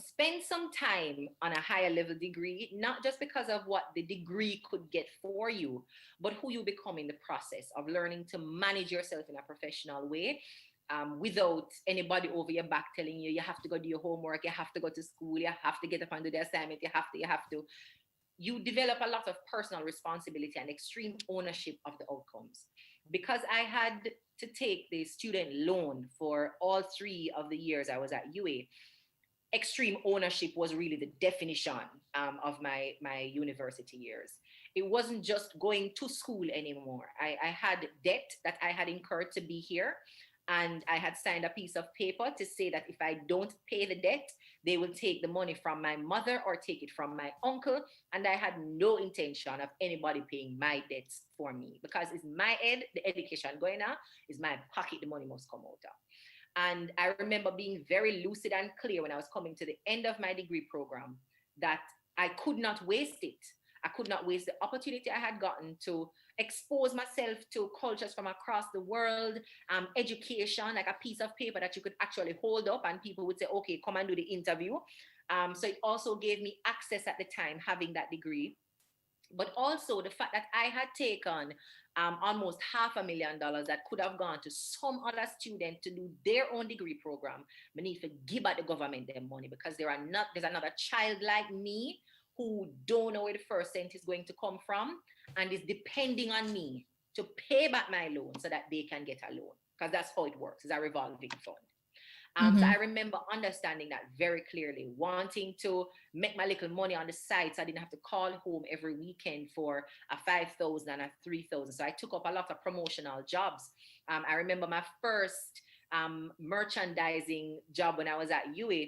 spend some time on a higher level degree, not just because of what the degree could get for you, but who you become in the process of learning to manage yourself in a professional way, without anybody over your back telling you have to go do your homework, you have to go to school, you have to get up and do the assignment, you have to. You develop a lot of personal responsibility and extreme ownership of the outcomes. Because I had to take the student loan for all 3 of the years I was at UA, extreme ownership was really the definition of my university years. It wasn't just going to school anymore. I had debt that I had incurred to be here, and I had signed a piece of paper to say that if I don't pay the debt, they will take the money from my mother or take it from my uncle, and I had no intention of anybody paying my debts for me, because it's my head, the education going on, is my pocket, the money must come out of. And I remember being very lucid and clear when I was coming to the end of my degree program that I could not waste it. I could not waste the opportunity I had gotten to expose myself to cultures from across the world, education, like a piece of paper that you could actually hold up and people would say, okay, come and do the interview. So it also gave me access at the time, having that degree. But also the fact that I had taken almost $500,000 that could have gone to some other student to do their own degree program. I need to give out the government their money because there's another child like me who don't know where the first cent is going to come from and is depending on me to pay back my loan so that they can get a loan, because that's how it works. It's a revolving fund. So I remember understanding that very clearly, wanting to make my little money on the side so I didn't have to call home every weekend for a 5,000 and a 3,000. So I took up a lot of promotional jobs. I remember my first merchandising job when I was at UA.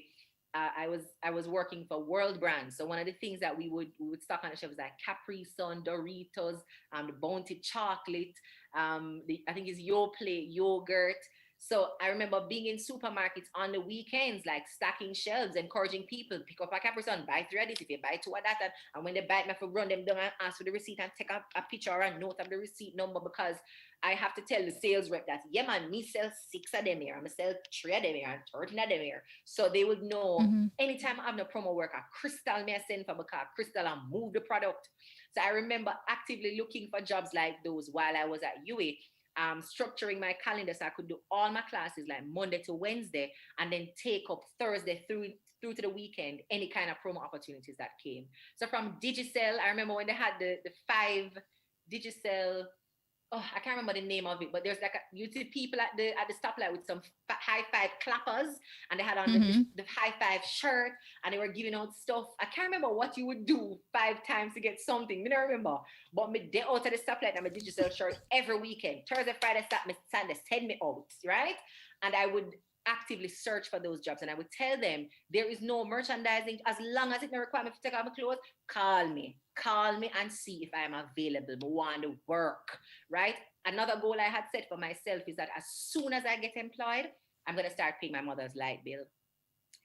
I was working for World Brands. So one of the things that we would stock on the shelf was like KRYSTAL, Doritos, the Bounty chocolate, I think it's Yoplait yogurt. So I remember being in supermarkets on the weekends, like stacking shelves, encouraging people, pick up a KRYSTAL, buy 3 of this, if you buy 2 of that. And when they buy it, I have to run them down and ask for the receipt and take a picture or a note of the receipt number, because I have to tell the sales rep that, yeah, man, me sell 6 of them here, I'm going to sell 3 of them here and 13 of them here. So they would know anytime I have no promo work, a KRYSTAL may I send for, because KRYSTAL and move the product. So I remember actively looking for jobs like those while I was at UA. Structuring my calendar so I could do all my classes like Monday to Wednesday, and then take up Thursday through to the weekend, any kind of promo opportunities that came. So from Digicel, I remember when they had the 5 Digicel, I can't remember the name of it, but there's like you see people at the stoplight with some high five clappers, and they had on the high five shirt, and they were giving out stuff. I can't remember what you would do 5 times to get something. I don't remember, but me they out at the stoplight and my Digicel shirt every weekend. Thursday, Friday, Saturday, Sunday, send me out, right? And I would actively search for those jobs, and I would tell them there is no merchandising as long as it no require me to take off my clothes. Call me and see if I am available. I want to work, right? Another goal I had set for myself is that as soon as I get employed, I'm going to start paying my mother's light bill.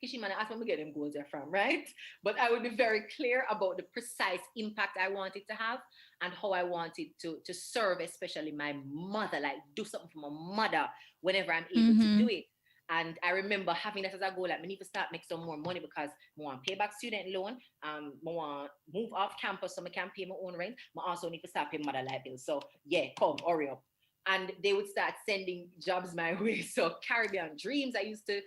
Kishimana asked where we get them goals there from, right? But I would be very clear about the precise impact I wanted to have and how I wanted to serve, especially my mother, like do something for my mother whenever I'm able to do it. And I remember having that as a goal, like I need to start make some more money because I want to pay back student loan, I want to move off campus so I can pay my own rent. I also need to start paying mother light bills. So yeah, come, hurry up. And they would start sending jobs my way. So Caribbean Dreams, I used to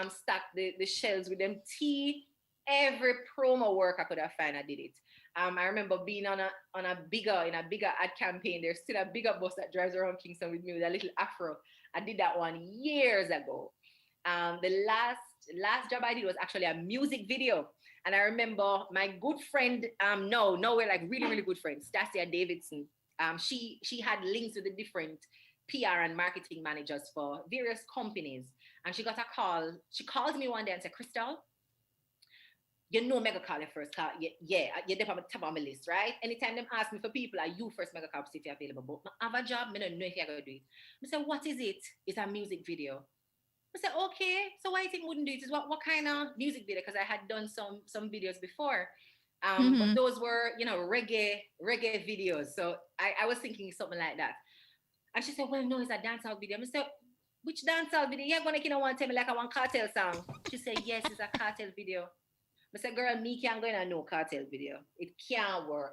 stack the shelves with them tea. Every promo work I could have found, I did it. I remember being in a bigger ad campaign. There's still a bigger bus that drives around Kingston with me with a little afro. I did that one years ago. The last job I did was actually a music video. And I remember my good friend, no, we're like really, really good friends, Stacia Davidson. She had links with the different PR and marketing managers for various companies. And she got a call. She called me one day and said, Crystal, you know mega call your first call. Yeah, you're there on the top of my list, right? Anytime them ask me for people, are you first mega call to see if you're available? But I have a job, I don't know if you're going to do it. I said, what is it? It's a music video. I said, okay, so why you think wouldn't do it? Is what kind of music video? Because I had done some videos before. But those were, reggae videos. So I was thinking something like that. And she said, well, no, it's a dancehall video. I said, which dancehall video? You're going to tell me like I want cartel song. She said, yes, it's a cartel video. I said, girl, me can't go in a no cartel video. It can't work.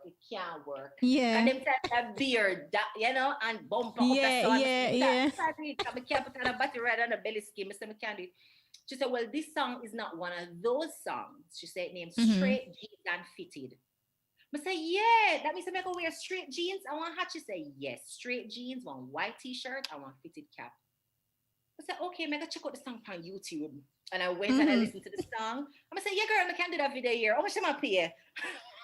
Yeah. And them type that beard, and bumper yeah, up the sun. Yeah. I can't put on a battery right on the belly skin. I said, I can't do it. She said, well, this song is not one of those songs. She said, named Straight Jeans and Fitted. I said, yeah, that means I'm going to wear straight jeans. I want hat. She said, yes, straight jeans, one white t-shirt, I want fitted cap. I said, okay, I'm going to check out the song on YouTube. And I went and I listened to the song. I said, yeah, girl, I can't do that video here. How much am I pay?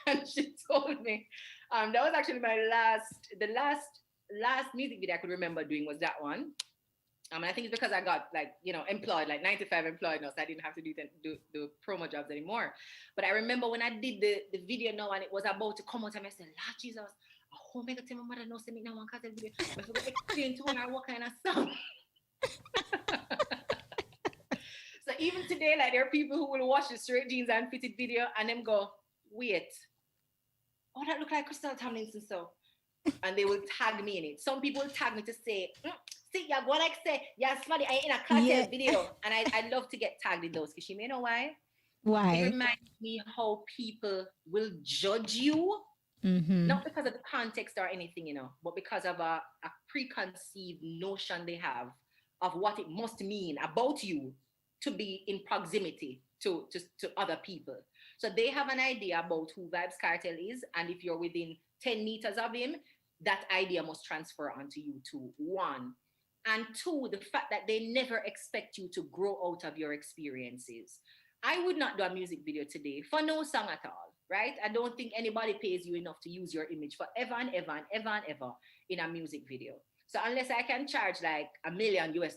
And she told me, that was actually the last music video I could remember doing was that one. And I think it's because I got employed, like 9 to 5 employed now, so I didn't have to do promo jobs anymore. But I remember when I did the video now and it was about to come out, and I said, Lord Jesus, I hope I tell my mother no send me now one cartel video. I forgot to explain to her what kind of song. So even today, like there are people who will watch the straight jeans and fitted video and them go, wait, oh, that look like Crystal Tomlinson, so. And they will tag me in it. Some people will tag me to say, see, yeah, go like say, yeah, somebody I in a cartel video. And I love to get tagged in those, because you may know why? Why? It reminds me how people will judge you, not because of the context or anything, you know, but because of a preconceived notion they have of what it must mean about you to be in proximity to other people. So they have an idea about who Vybz Kartel is, and if you're within 10 meters of him, that idea must transfer onto you too, one. And two, the fact that they never expect you to grow out of your experiences. I would not do a music video today for no song at all, right? I don't think anybody pays you enough to use your image forever and ever and ever and ever in a music video. So unless I can charge like $1 million US,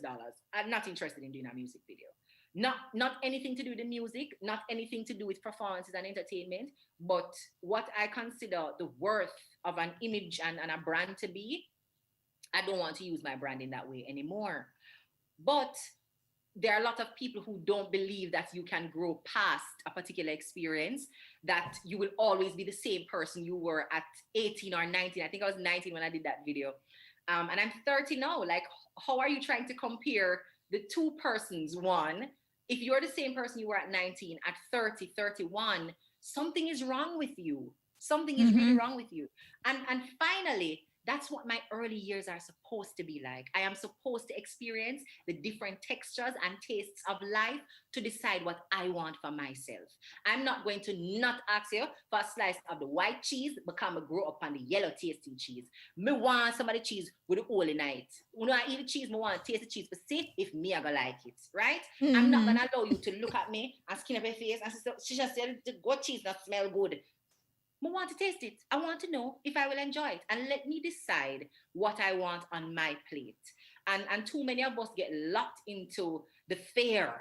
I'm not interested in doing a music video. Not anything to do with the music, not anything to do with performances and entertainment, but what I consider the worth of an image and a brand to be, I don't want to use my brand in that way anymore. But there are a lot of people who don't believe that you can grow past a particular experience, that you will always be the same person you were at 18 or 19. I think I was 19 when I did that video. And I'm 30 now. Like, how are you trying to compare the two persons? One, if you're the same person you were at 19, at 30, 31, something is wrong with you. Something is really wrong with you. And finally, that's what my early years are supposed to be like. I am supposed to experience the different textures and tastes of life to decide what I want for myself. I'm not going to not ask you for a slice of the white cheese because I grew up on the yellow tasty cheese. Me want some of the cheese with the hole in it. When I eat the cheese, I want to taste the cheese to see if me I gonna like it, right? I'm not gonna allow you to look at me and skin up your face and say, she just said the good cheese not smell good. I want to taste it. I want to know if I will enjoy it. And let me decide what I want on my plate. And too many of us get locked into the fear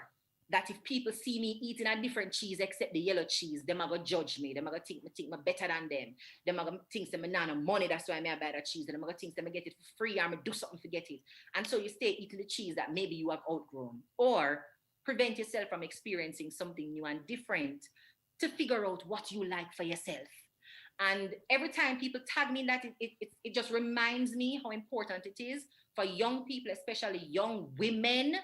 that if people see me eating a different cheese except the yellow cheese, them are going to judge me. Them are going to think me better than them. Them are going to think them not no money, that's why I buy that cheese. Them are going to think them get it for free, or I'm going to do something to get it. And so you stay eating the cheese that maybe you have outgrown. Or prevent yourself from experiencing something new and different to figure out what you like for yourself. And every time people tag me in that, it just reminds me how important it is for young people, especially young women,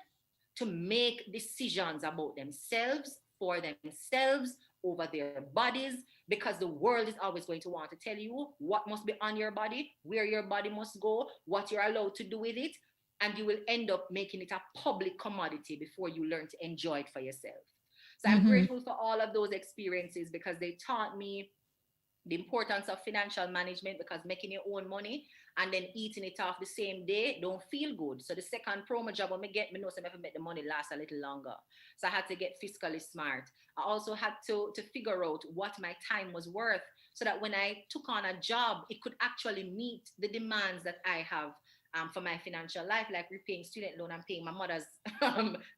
to make decisions about themselves, for themselves, over their bodies, because the world is always going to want to tell you what must be on your body, where your body must go, what you're allowed to do with it, and you will end up making it a public commodity before you learn to enjoy it for yourself. So I'm grateful for all of those experiences, because they taught me the importance of financial management, because making your own money and then eating it off the same day don't feel good. So the second promo job when I get, me know some make the money last a little longer. So I had to get fiscally smart. I also had to figure out what my time was worth, so that when I took on a job, it could actually meet the demands that I have for my financial life, like repaying student loan and paying my mother's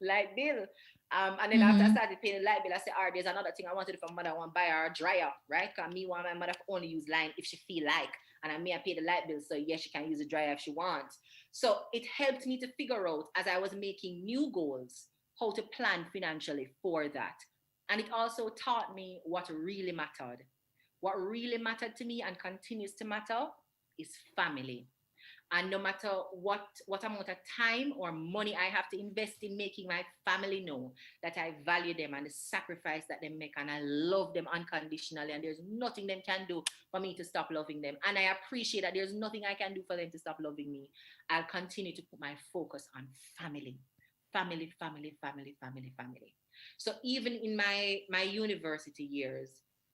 light bill. And then after I started paying the light bill, I said, all right, there's another thing I wanted from mother. I want to buy her a dryer, right? Because me want my mother to only use line if she feel like. And I pay the light bill, so yes, she can use the dryer if she wants. So it helped me to figure out, as I was making new goals, how to plan financially for that. And it also taught me what really mattered. What really mattered to me and continues to matter is family. And no matter what amount of time or money I have to invest in making my family know that I value them and the sacrifice that they make, and I love them unconditionally, and there's nothing they can do for me to stop loving them, and I appreciate that there's nothing I can do for them to stop loving me, I'll continue to put my focus on family. Family, family, family, family, family. So even in my university years,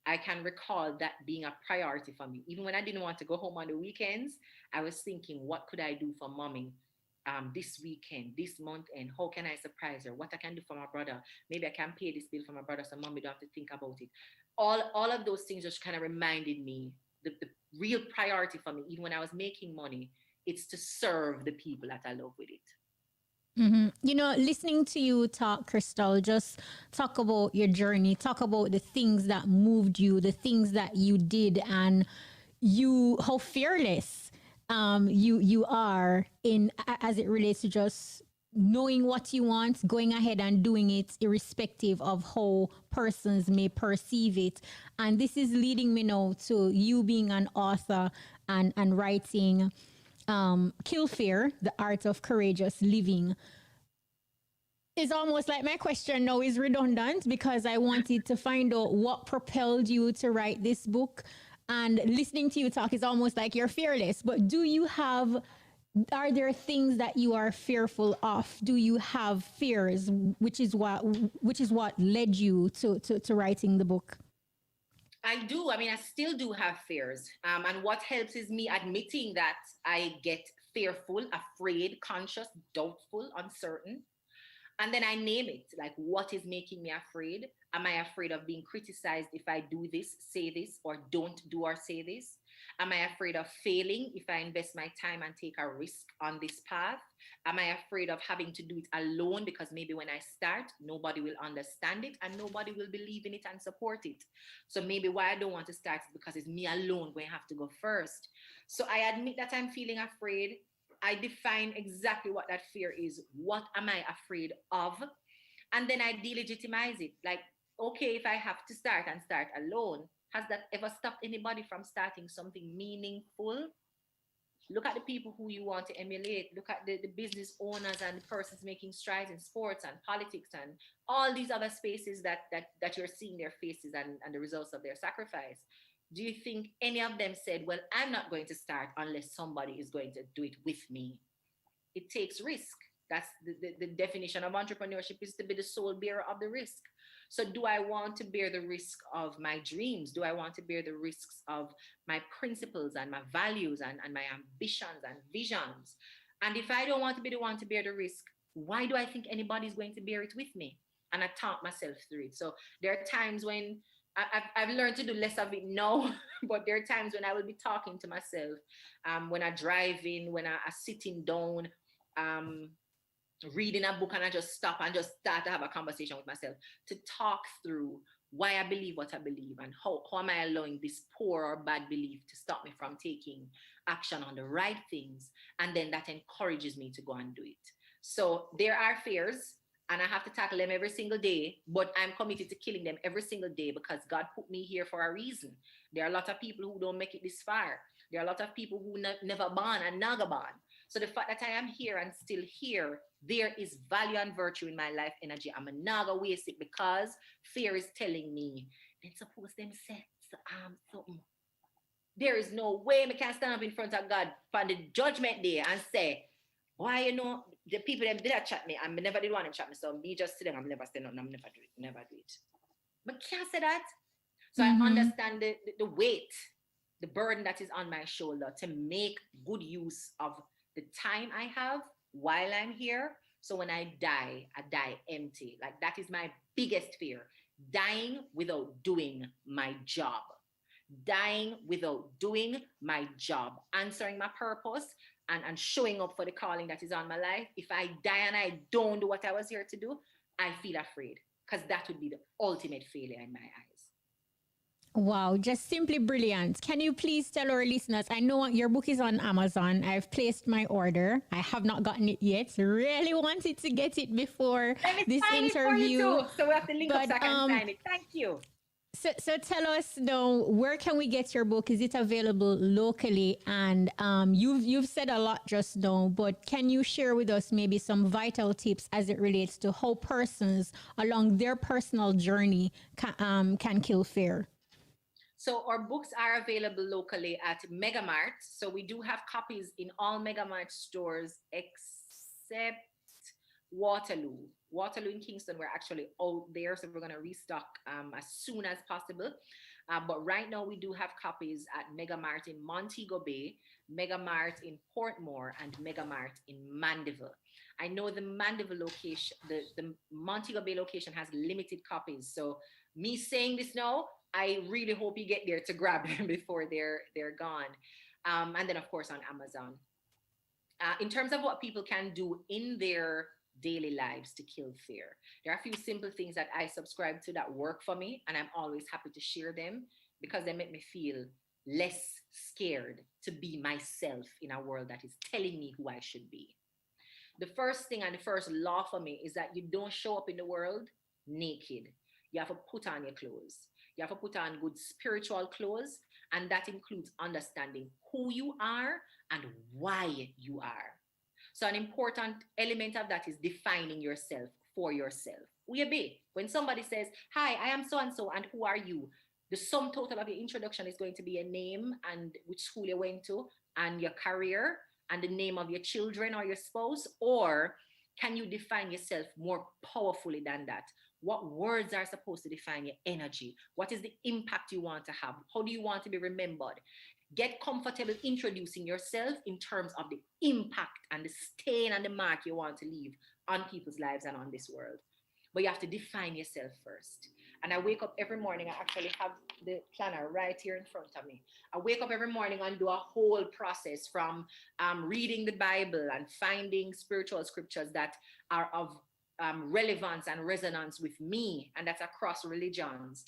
I can recall that being a priority for me. Even when I didn't want to go home on the weekends, I was thinking, what could I do for mommy this weekend, this month, and how can I surprise her? What I can do for my brother? Maybe I can pay this bill for my brother so mommy don't have to think about it. All of those things just kind of reminded me the real priority for me, even when I was making money, it's to serve the people that I love with it. You know, listening to you talk, Crystal, just talk about your journey, talk about the things that moved you, the things that you did, and how fearless you are in as it relates to just knowing what you want, going ahead and doing it, irrespective of how persons may perceive it. And this is leading me now to you being an author and writing Kill Fear, The Art of Courageous Living. It's almost like my question now is redundant because I wanted to find out what propelled you to write this book. And listening to you talk is almost like you're fearless. But are there things that you are fearful of? Do you have fears, which is what led you to writing the book? I do. I mean, I still do have fears. And what helps is me admitting that I get fearful, afraid, conscious, doubtful, uncertain. And then I name it, like, what is making me afraid? Am I afraid of being criticized if I do this, say this, or don't do or say this? Am I afraid of failing if I invest my time and take a risk on this path? Am I afraid of having to do it alone because maybe when I start, nobody will understand it and nobody will believe in it and support it? So maybe why I don't want to start is because it's me alone going to have to go first. So I admit that I'm feeling afraid. I define exactly what that fear is. What am I afraid of? And then I delegitimize it. Like, okay, if I have to start and start alone, has that ever stopped anybody from starting something meaningful? Look at the people who you want to emulate. Look at the business owners and the persons making strides in sports and politics and all these other spaces that you're seeing their faces and the results of their sacrifice. Do you think any of them said, well, I'm not going to start unless somebody is going to do it with me? It takes risk. That's the definition of entrepreneurship, is to be the sole bearer of the risk. So do I want to bear the risk of my dreams? Do I want to bear the risks of my principles and my values and my ambitions and visions? And if I don't want to be the one to bear the risk, why do I think anybody's going to bear it with me? And I talk myself through it. So there are times when I've learned to do less of it now, but there are times when I will be talking to myself, when I drive in, when I sitting down, reading a book, and I just stop and just start to have a conversation with myself to talk through why I believe what I believe and how am I allowing this poor or bad belief to stop me from taking action on the right things. And then that encourages me to go and do it. So there are fears, and I have to tackle them every single day, but I'm committed to killing them every single day because God put me here for a reason. There are a lot of people who don't make it this far. There are a lot of people who never born and naga born. So the fact that I am here and still here, there is value and virtue in my life energy. I'm a naga waste it because fear is telling me, then suppose them say something. There is no way I can stand up in front of God on the judgment day and say, why, the people that did chat me, I never did want to chat me, so me just sitting, I'm never stand up, I'm never do it. But can't say that. So I understand the weight, the burden that is on my shoulder to make good use of the time I have while I'm here. So when I die empty. Like, that is my biggest fear. Dying without doing my job. Dying without doing my job. Answering my purpose and showing up for the calling that is on my life. If I die and I don't do what I was here to do, I feel afraid because that would be the ultimate failure in my eyes. Wow, just simply brilliant. Can you please tell our listeners, I know your book is on Amazon. I've placed my order. I have not gotten it yet. Really wanted to get it before this interview. It for you too. So we have to link up so I can sign it. Thank you. So tell us now, where can we get your book? Is it available locally? And you've said a lot just now, but can you share with us maybe some vital tips as it relates to how persons along their personal journey can kill fear? So our books are available locally at Megamart. So we do have copies in all Megamart stores except Waterloo. Waterloo in Kingston, we're actually out there, so we're going to restock as soon as possible. But right now we do have copies at Megamart in Montego Bay, Megamart in Portmore, and Megamart in Mandeville. I know the Mandeville location, the Montego Bay location has limited copies. So me saying this now, I really hope you get there to grab them before they're gone. And then, of course, on Amazon. In terms of what people can do in their daily lives to kill fear, there are a few simple things that I subscribe to that work for me, and I'm always happy to share them because they make me feel less scared to be myself in a world that is telling me who I should be. The first thing and the first law for me is that you don't show up in the world naked. You have to put on your clothes. You have to put on good spiritual clothes, and that includes understanding who you are and why you are. So an important element of that is defining yourself for yourself. Who you be? When somebody says, hi, I am so and who are you? The sum total of your introduction is going to be a name and which school you went to and your career and the name of your children or your spouse. Or can you define yourself more powerfully than that? What words are supposed to define your energy? What is the impact you want to have? How do you want to be remembered? Get comfortable introducing yourself in terms of the impact and the stain and the mark you want to leave on people's lives and on this world. But you have to define yourself first. And I wake up every morning, I actually have the planner right here in front of me. I wake up every morning and do a whole process from reading the Bible and finding spiritual scriptures that are of relevance and resonance with me, and that's across religions.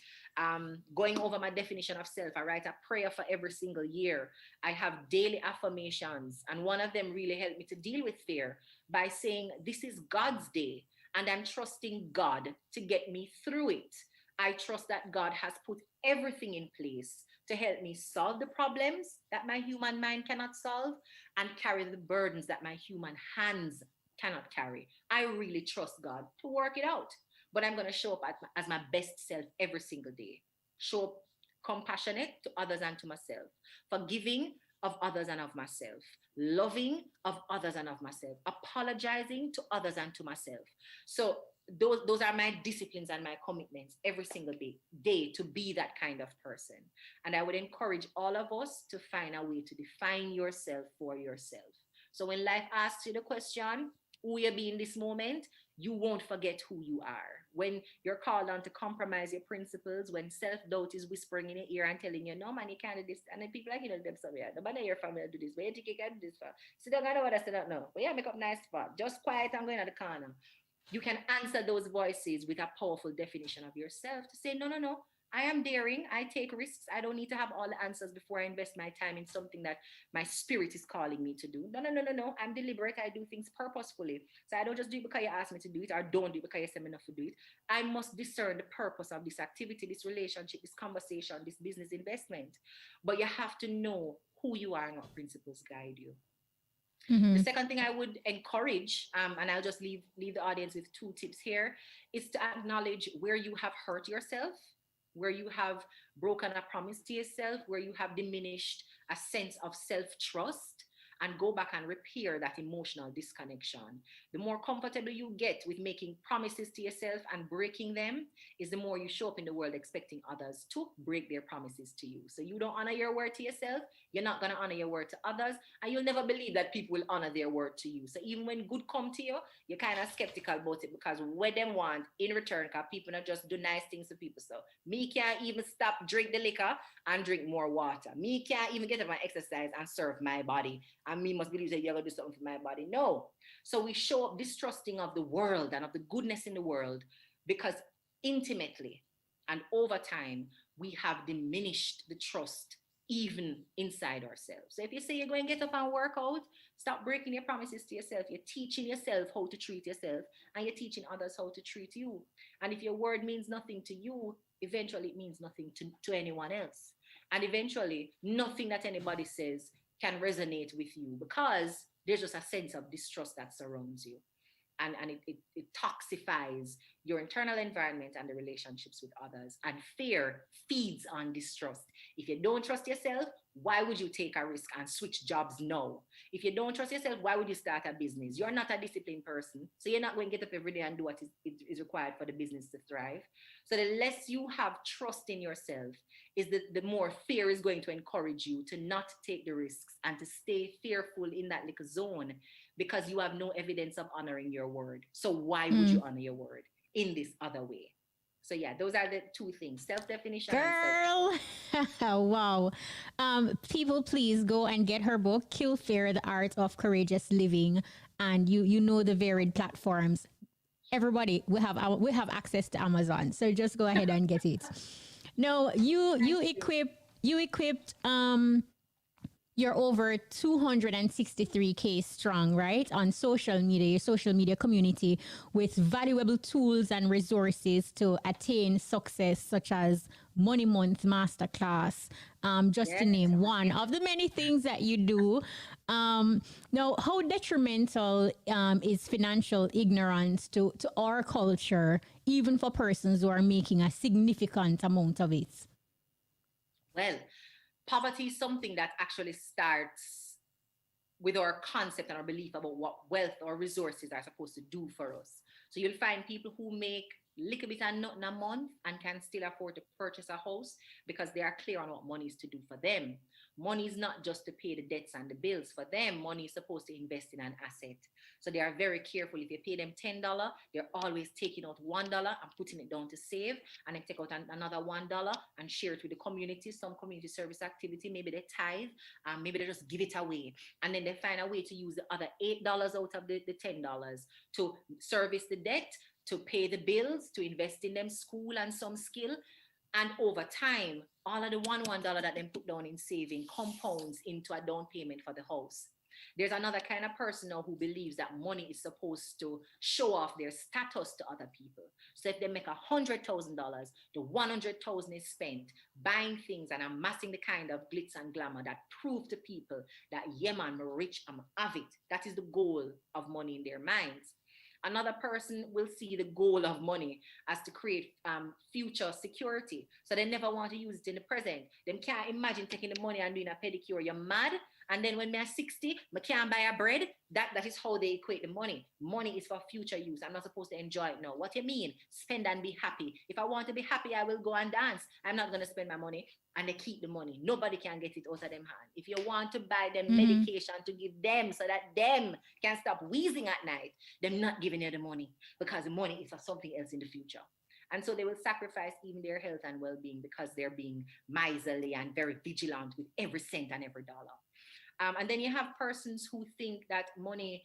Going over my definition of self, I write a prayer for every single year. I have daily affirmations, and one of them really helped me to deal with fear by saying, this is God's day, and I'm trusting God to get me through it. I trust that God has put everything in place to help me solve the problems that my human mind cannot solve and carry the burdens that my human hands cannot carry. I really trust God to work it out. But I'm going to show up as my best self every single day. Show up compassionate to others and to myself. Forgiving of others and of myself. Loving of others and of myself. Apologizing to others and to myself. So those are my disciplines and my commitments every single day to be that kind of person. And I would encourage all of us to find a way to define yourself for yourself. So when life asks you the question, who you be in this moment, you won't forget who you are. When you're called on to compromise your principles, when self-doubt is whispering in your ear and telling you, no man, you can't do this. And then people like, them somewhere. Nobody in your family do this. But you think you can do this for? Sit down, I know what I said, no. But yeah, make up nice spot. Just quiet and go in the corner. You can answer those voices with a powerful definition of yourself to say, no. I am daring. I take risks. I don't need to have all the answers before I invest my time in something that my spirit is calling me to do. No. I'm deliberate. I do things purposefully. So I don't just do it because you ask me to do it, or don't do it because you say me enough to do it. I must discern the purpose of this activity, this relationship, this conversation, this business investment. But you have to know who you are and what principles guide you. Mm-hmm. The second thing I would encourage, and I'll just leave the audience with 2 tips here, is to acknowledge where you have hurt yourself, where you have broken a promise to yourself, where you have diminished a sense of self-trust, and go back and repair that emotional disconnection. The more comfortable you get with making promises to yourself and breaking them is the more you show up in the world expecting others to break their promises to you. So you don't honor your word to yourself, you're not going to honor your word to others, and you'll never believe that people will honor their word to you. So even when good come to you, you're kind of skeptical about it, because what them want in return, because people not just do nice things to people. So me can't even stop drink the liquor and drink more water. Me can't even get up and exercise and serve my body. And me must believe that you're going to do something for my body. No. So we show up distrusting of the world and of the goodness in the world because intimately and over time, we have diminished the trust even inside ourselves. So if you say you're going to get up and work out, stop breaking your promises to yourself. You're teaching yourself how to treat yourself, and you're teaching others how to treat you. And if your word means nothing to you, eventually it means nothing to anyone else. And eventually, nothing that anybody says can resonate with you, because there's just a sense of distrust that surrounds you. And it toxifies your internal environment and the relationships with others. And fear feeds on distrust. If you don't trust yourself, why would you take a risk and switch jobs now? If you don't trust yourself, why would you start a business? You're not a disciplined person, so you're not going to get up every day and do what is required for the business to thrive. So the less you have trust in yourself, is the more fear is going to encourage you to not take the risks and to stay fearful in that little zone, because you have no evidence of honoring your word. So why would you honor your word in this other way? So yeah, those are the 2 things: self-definition. Girl, wow. People, please go and get her book, Kill Fear: The Art of Courageous Living. And you know the varied platforms. Everybody, we have access to Amazon, so just go ahead and get it. No, you equipped You're over 263K strong, right? On social media, your social media community, with valuable tools and resources to attain success, such as Money Month Masterclass, just to Yes. name one of the many things that you do. Now, how detrimental is financial ignorance to our culture, even for persons who are making a significant amount of it? Well, poverty is something that actually starts with our concept and our belief about what wealth or resources are supposed to do for us. So you'll find people who make little bit of nothing a month and can still afford to purchase a house because they are clear on what money is to do for them. Money is not just to pay the debts and the bills. For them, money is supposed to invest in an asset. So they are very careful. If you pay them $10, they're always taking out $1 and putting it down to save, and then take out another $1 and share it with the community, some community service activity. Maybe they tithe, maybe they just give it away. And then they find a way to use the other $8 out of the $10 to service the debt, to pay the bills, to invest in them school and some skill. And over time, all of the $1 that they put down in saving compounds into a down payment for the house. There's another kind of person now who believes that money is supposed to show off their status to other people. So if they make $100,000, the $100,000 is spent buying things and amassing the kind of glitz and glamour that prove to people that, yeah man, I'm rich, I'm have it. That is the goal of money in their minds. Another person will see the goal of money as to create future security. So they never want to use it in the present. They can't imagine taking the money and doing a pedicure. You're mad. And then when me are 60, I can't buy a bread. That is how they equate the money. Money is for future use. I'm not supposed to enjoy it now. What do you mean? Spend and be happy. If I want to be happy, I will go and dance. I'm not going to spend my money. And they keep the money. Nobody can get it out of them hand. If you want to buy them medication to give them so that them can stop wheezing at night, they're not giving you the money, because the money is for something else in the future. And so they will sacrifice even their health and well-being because they're being miserly and very vigilant with every cent and every dollar. And then you have persons who think that money,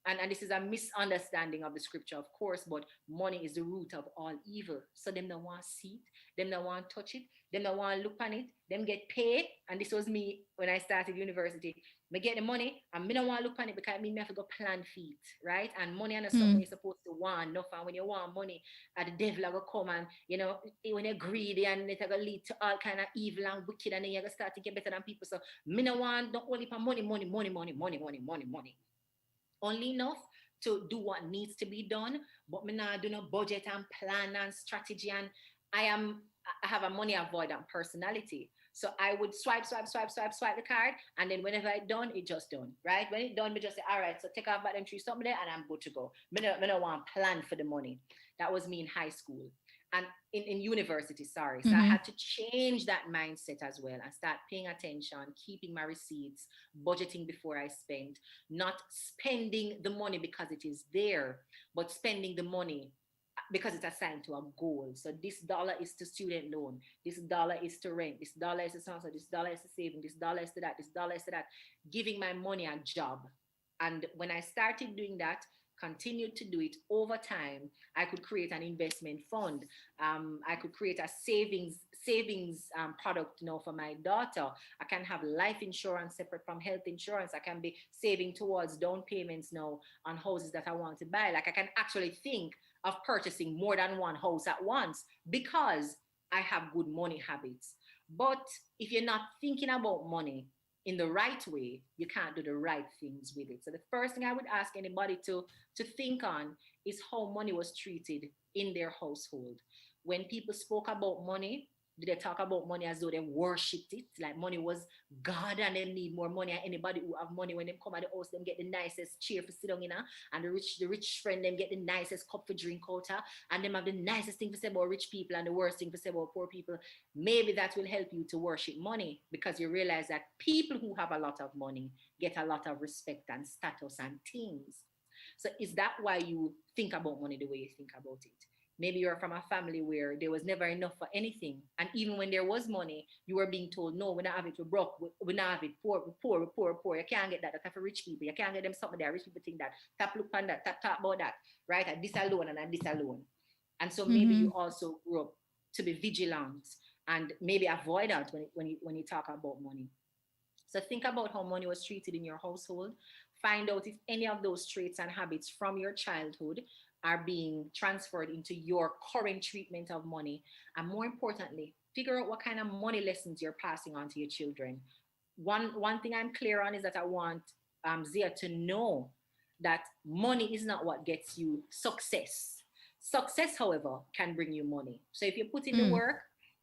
and this is a misunderstanding of the scripture, of course, but money is the root of all evil. So them don't want to see it, them don't want to touch it, them don't want to look on it, them get paid. And this was me when I started university. I get the money and me don't want to look on it because it means me have to go plan feet, right? And money and something you're supposed to want. No, and when you want money, the devil will come and, you know, when you're greedy and it's going to lead to all kind of evil and wicked, and then you're going to start to get better than people. So me don't want, don't only for money. Only enough to do what needs to be done, but me not do no budget and plan and strategy. And I have a money avoidant personality. So I would swipe the card, and then whenever I done, it just done, right? When it done, me just say, all right, so take off about them three something there, and I'm good to go. Me don't want to plan for the money. That was me in high school. And in university, sorry. So I had to change that mindset as well and start paying attention, keeping my receipts, budgeting before I spend, not spending the money because it is there, but spending the money because it's assigned to a goal. So this dollar is to student loan, this dollar is to rent, this dollar is to sponsor, this dollar is to saving, this dollar is to that, this dollar is to that, giving my money a job. And when I started doing that, continued to do it over time, I could create an investment fund. I could create a savings product, you know, for my daughter. I can have life insurance separate from health insurance. I can be saving towards down payments now on houses that I want to buy. Like I can actually think of purchasing more than one house at once because I have good money habits. But if you're not thinking about money in the right way, you can't do the right things with it. So the first thing I would ask anybody to think on is how money was treated in their household. When people spoke about money, did they talk about money as though they worshipped it? Like money was God and they need more money. And anybody who have money, when they come at the house, them get the nicest chair for sit down in, and the rich friend, them get the nicest cup for drink out, and them have the nicest thing to say about rich people and the worst thing to say about poor people. Maybe that will help you to worship money, because you realize that people who have a lot of money get a lot of respect and status and things. So is that why you think about money the way you think about it? Maybe you're from a family where there was never enough for anything. And even when there was money, you were being told, no, we don't have it, we're broke, we don't have it, poor. You can't get that. That's for rich people. You can't get them something there. Rich people think that. Tap look on that, talk about that, right? At this alone and at this alone. And so maybe you also grew up to be vigilant and maybe avoidant when you talk about money. So think about how money was treated in your household. Find out if any of those traits and habits from your childhood are being transferred into your current treatment of money. And more importantly, figure out what kind of money lessons you're passing on to your children. One thing I'm clear on is that I want Zia to know that money is not what gets you success. Success, however, can bring you money. So if you put in the work,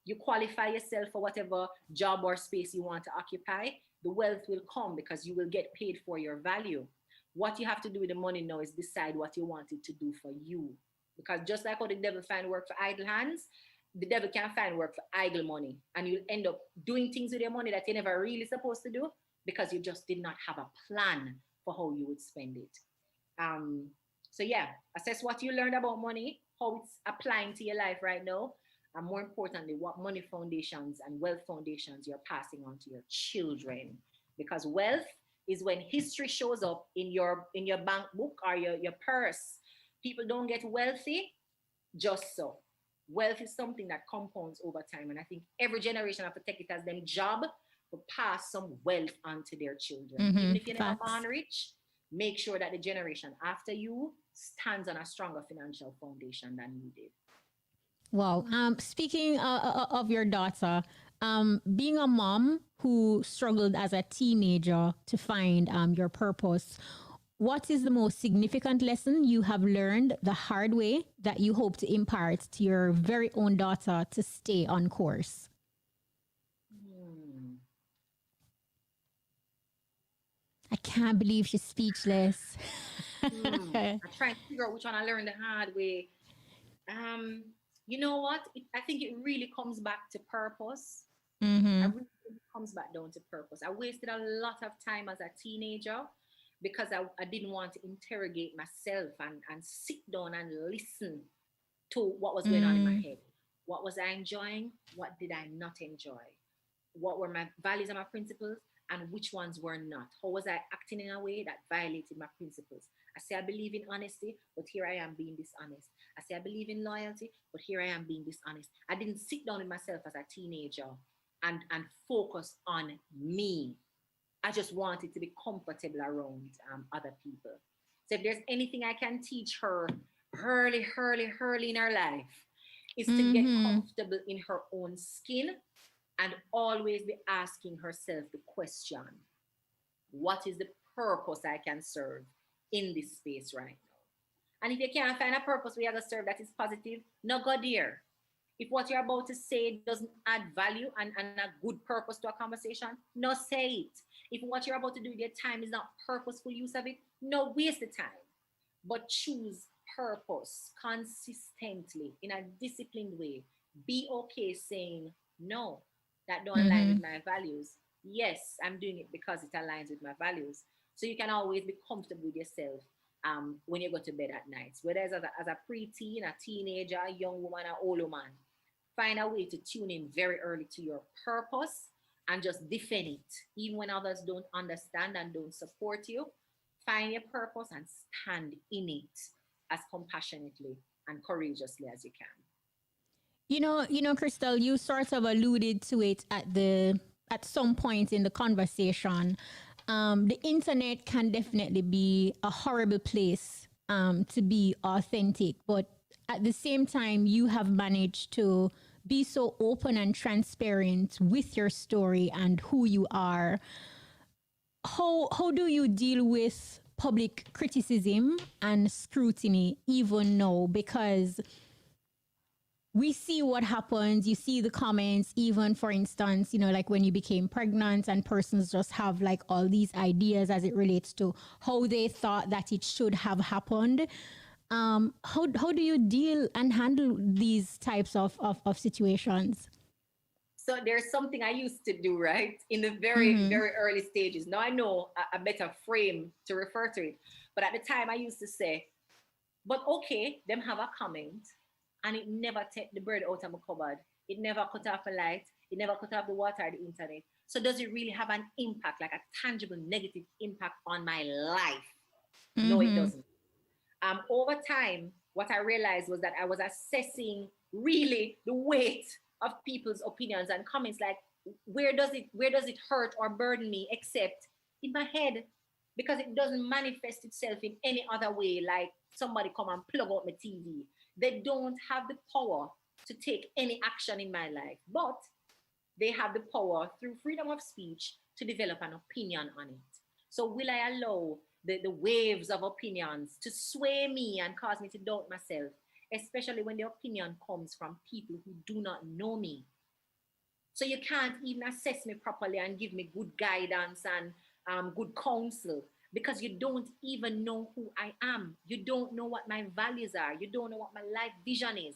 you qualify yourself for whatever job or space you want to occupy, the wealth will come because you will get paid for your value. What you have to do with the money now is decide what you want it to do for you. Because just like how the devil find work for idle hands, the devil can find work for idle money. And you'll end up doing things with your money that you're never really supposed to do because you just did not have a plan for how you would spend it. So yeah, assess what you learned about money, how it's applying to your life right now, and more importantly, what money foundations and wealth foundations you're passing on to your children. Because wealth is when history shows up in your bank book or your purse. People don't get wealthy just so. Wealth is something that compounds over time. And I think every generation have to take it as their job to pass some wealth on to their children. Even if you're never born rich, make sure that the generation after you stands on a stronger financial foundation than you did. Wow. Speaking of your daughter, being a mom who struggled as a teenager to find your purpose, what is the most significant lesson you have learned the hard way that you hope to impart to your very own daughter to stay on course? I can't believe she's speechless. I'm trying to figure out which one I learned the hard way. You know what? I think it really comes back to purpose. Mm-hmm. I really think it comes back down to purpose. I wasted a lot of time as a teenager because I didn't want to interrogate myself and sit down and listen to what was going on in my head. What was I enjoying? What did I not enjoy? What were my values and my principles? And which ones were not? How was I acting in a way that violated my principles? I say I believe in honesty, but here I am being dishonest. I say I believe in loyalty, but here I am being dishonest. I didn't sit down with myself as a teenager and focus on me. I just wanted to be comfortable around other people. So if there's anything I can teach her early in her life, is to get comfortable in her own skin and always be asking herself the question, what is the purpose I can serve in this space right now? And if you can't find a purpose where you're going to serve that is positive, no go there. If what you're about to say doesn't add value and a good purpose to a conversation, no say it. If what you're about to do with your time is not purposeful use of it, no waste the time. But choose purpose consistently in a disciplined way. Be okay saying no. That don't align with my values. Yes, I'm doing it because it aligns with my values. So you can always be comfortable with yourself when you go to bed at night. Whether it's as a preteen, a teenager, a young woman, an old woman. Find a way to tune in very early to your purpose and just defend it. Even when others don't understand and don't support you, find your purpose and stand in it as compassionately and courageously as you can. You know, Crystal, you sort of alluded to it at some point in the conversation. The internet can definitely be a horrible place to be authentic, but at the same time, you have managed to be so open and transparent with your story and who you are. How do you deal with public criticism and scrutiny even now? Because we see what happens. You see the comments, even for instance, like when you became pregnant and persons just have like all these ideas as it relates to how they thought that it should have happened. How do you deal and handle these types of situations? So there's something I used to do, right? In the very, very early stages. Now I know a better frame to refer to it. But at the time I used to say, but okay, them have a comment. And it never take the bird out of my cupboard. It never cut off the light. It never cut off the water or the internet. So does it really have an impact, like a tangible negative impact on my life? No, it doesn't. Over time, what I realized was that I was assessing really the weight of people's opinions and comments. Like, where does it hurt or burden me except in my head? Because it doesn't manifest itself in any other way, like somebody come and plug out my TV. They don't have the power to take any action in my life, but they have the power through freedom of speech to develop an opinion on it. So will I allow the waves of opinions to sway me and cause me to doubt myself, especially when the opinion comes from people who do not know me? So you can't even assess me properly and give me good guidance and good counsel, because you don't even know who I am. You don't know what my values are. You don't know what my life vision is.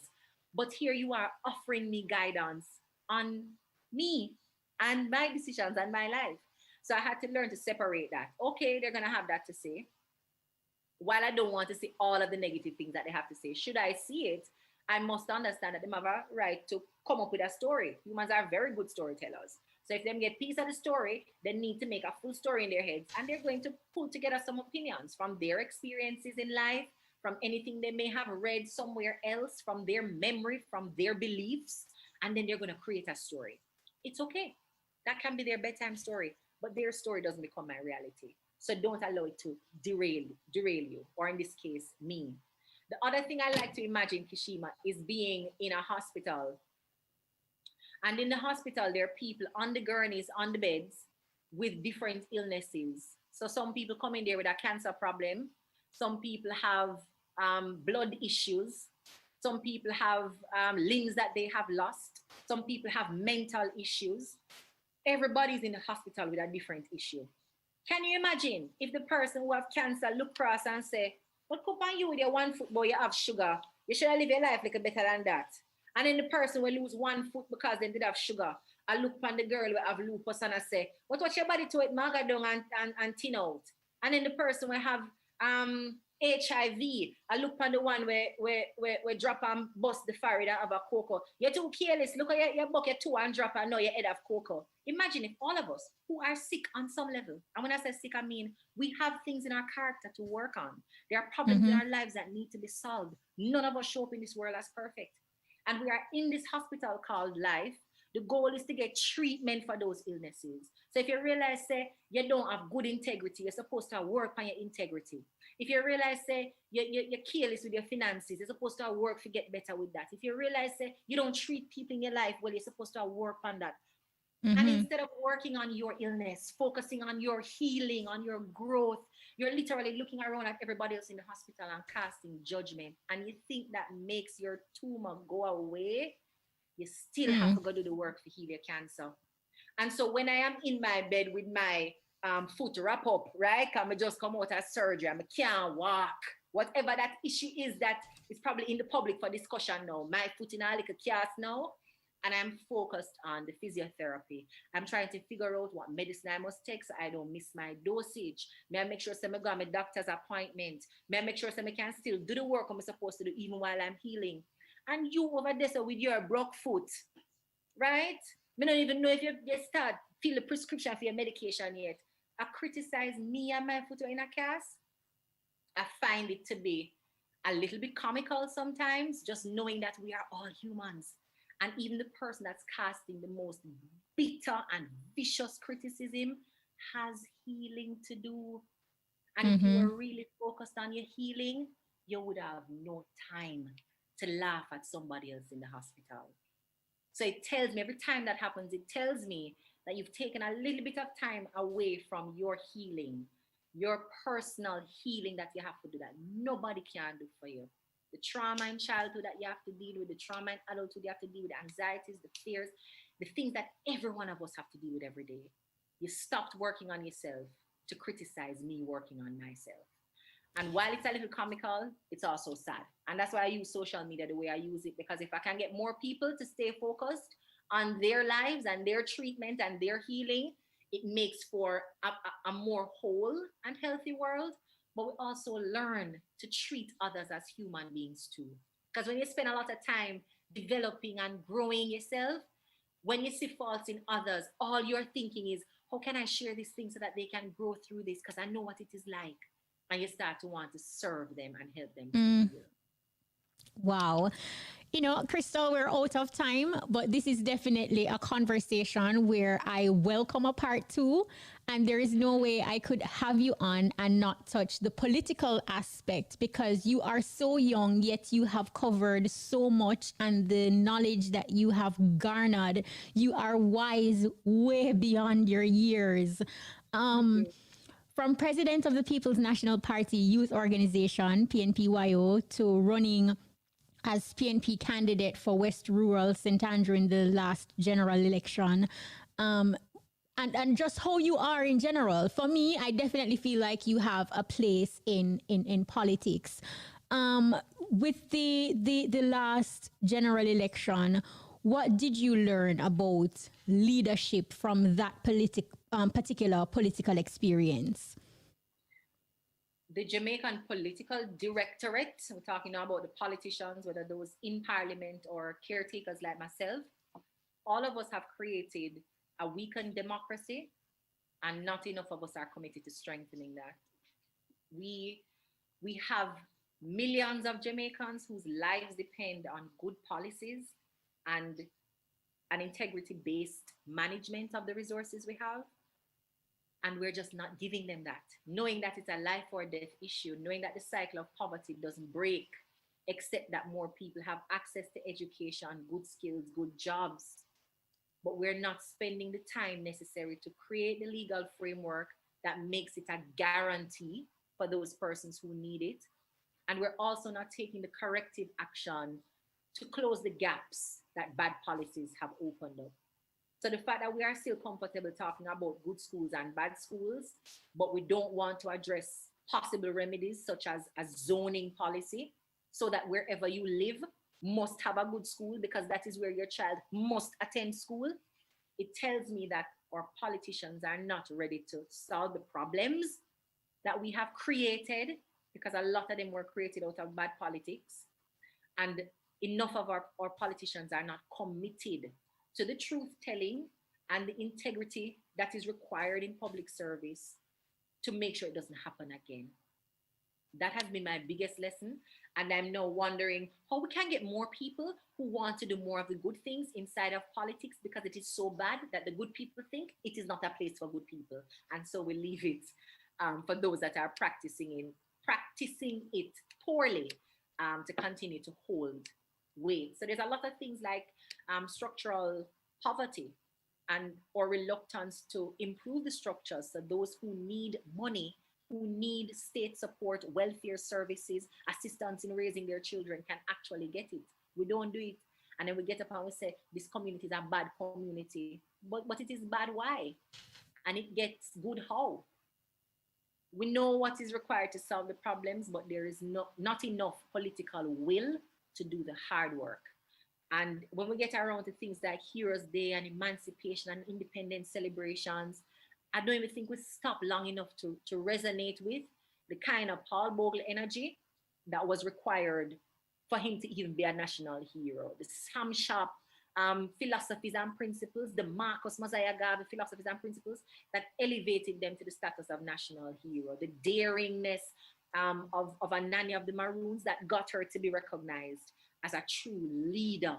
But here you are offering me guidance on me and my decisions and my life. So I had to learn to separate that. Okay, they're going to have that to say. While I don't want to see all of the negative things that they have to say, should I see it, I must understand that they have a right to come up with a story. Humans are very good storytellers. So if they get a piece of the story, they need to make a full story in their heads, and they're going to pull together some opinions from their experiences in life, from anything they may have read somewhere else, from their memory, from their beliefs, and then they're going to create a story. It's okay. That can be their bedtime story, but their story doesn't become my reality. So don't allow it to derail you, or in this case, me. The other thing I like to imagine, Kishima, is being in a hospital. And in the hospital, there are people on the gurneys, on the beds, with different illnesses. So some people come in there with a cancer problem. Some people have blood issues. Some people have limbs that they have lost. Some people have mental issues. Everybody's in the hospital with a different issue. Can you imagine if the person who have cancer look across and say, what could on you with your 1 foot, boy, you have sugar. You should live your life like a better than that. And then the person will lose 1 foot because they did have sugar. I look upon the girl who have lupus and I say, watch your body to it, maga down and thin out. And then the person will have HIV. I look upon the one where drop and bust the forehead and have a cocoa. You're too careless. Look at your bucket two and drop and know your head have cocoa. Imagine if all of us who are sick on some level, and when I say sick, I mean we have things in our character to work on. There are problems in our lives that need to be solved. None of us show up in this world as perfect. And we are in this hospital called life. The goal is to get treatment for those illnesses. So if you realize, say, you don't have good integrity, you're supposed to work on your integrity. If you realize, say, you're careless with your finances, you're supposed to work to get better with that. If you realize, say, you don't treat people in your life well, you're supposed to work on that. And instead of working on your illness, focusing on your healing, on your growth, you're literally looking around at everybody else in the hospital and casting judgment. And you think that makes your tumor go away. You still have to go do the work to heal your cancer. And so when I am in my bed with my foot wrap up, right? I just come out of surgery, I can't walk. Whatever that issue is that is probably in the public for discussion now. My foot in a little cast now. And I'm focused on the physiotherapy. I'm trying to figure out what medicine I must take so I don't miss my dosage. May I make sure I go to my doctor's appointment? May I make sure I can still do the work I'm supposed to do even while I'm healing? And you over there so with your broke foot, right? I don't even know if you start fill the prescription for your medication yet. I criticize me and my foot in a cast. I find it to be a little bit comical sometimes, just knowing that we are all humans. And even the person that's casting the most bitter and vicious criticism has healing to do. And if you were really focused on your healing, you would have no time to laugh at somebody else in the hospital. So it tells me, every time that happens, it tells me that you've taken a little bit of time away from your healing, your personal healing that you have to do that nobody can do for you. The trauma in childhood that you have to deal with, the trauma in adulthood you have to deal with, the anxieties, the fears, the things that every one of us have to deal with every day. You stopped working on yourself to criticize me working on myself. And while it's a little comical, it's also sad. And that's why I use social media the way I use it, because if I can get more people to stay focused on their lives and their treatment and their healing, it makes for a more whole and healthy world. But we also learn to treat others as human beings too. Because when you spend a lot of time developing and growing yourself, when you see faults in others, all you're thinking is, how can I share this thing so that they can grow through this? Because I know what it is like. And you start to want to serve them and help them. Wow. You know, Crystal, we're out of time, but this is definitely a conversation where I welcome a part two. And there is no way I could have you on and not touch the political aspect because you are so young, yet you have covered so much, and the knowledge that you have garnered, you are wise way beyond your years. From president of the People's National Party Youth Organization, PNPYO, to running as PNP candidate for West Rural St. Andrew in the last general election. And just how you are in general. For me, I definitely feel like you have a place in politics. With the last general election, what did you learn about leadership from that particular political experience? The Jamaican political directorate, we're talking now about the politicians, whether those in parliament or caretakers like myself, all of us have created a weakened democracy, and not enough of us are committed to strengthening that. We have millions of Jamaicans whose lives depend on good policies and an integrity-based management of the resources we have. And we're just not giving them that, knowing that it's a life or death issue, knowing that the cycle of poverty doesn't break, except that more people have access to education, good skills, good jobs. But we're not spending the time necessary to create the legal framework that makes it a guarantee for those persons who need it. And we're also not taking the corrective action to close the gaps that bad policies have opened up. So the fact that we are still comfortable talking about good schools and bad schools, but we don't want to address possible remedies such as a zoning policy, so that wherever you live must have a good school because that is where your child must attend school, it tells me that our politicians are not ready to solve the problems that we have created, because a lot of them were created out of bad politics. And enough of our politicians are not committed to the truth telling and the integrity that is required in public service to make sure it doesn't happen again. That has been my biggest lesson. And I'm now wondering how we can get more people who want to do more of the good things inside of politics, because it is so bad that the good people think it is not a place for good people. And so we leave it for those that are practicing it poorly to continue to hold weight. So there's a lot of things like structural poverty and or reluctance to improve the structures, so those who need money, who need state support, welfare services, assistance in raising their children can actually get it. We don't do it. And then we get up and we say, this community is a bad community. But it is bad, why? And it gets good, how? We know what is required to solve the problems, but there is not enough political will to do the hard work. And when we get around to things like Heroes Day and emancipation and independence celebrations, I don't even think we stop long enough to resonate with the kind of Paul Bogle energy that was required for him to even be a national hero. The Sam Sharp philosophies and principles, the Marcus Mosiah Garvey philosophies and principles that elevated them to the status of national hero. The daringness of a Nanny of the Maroons that got her to be recognized as a true leader.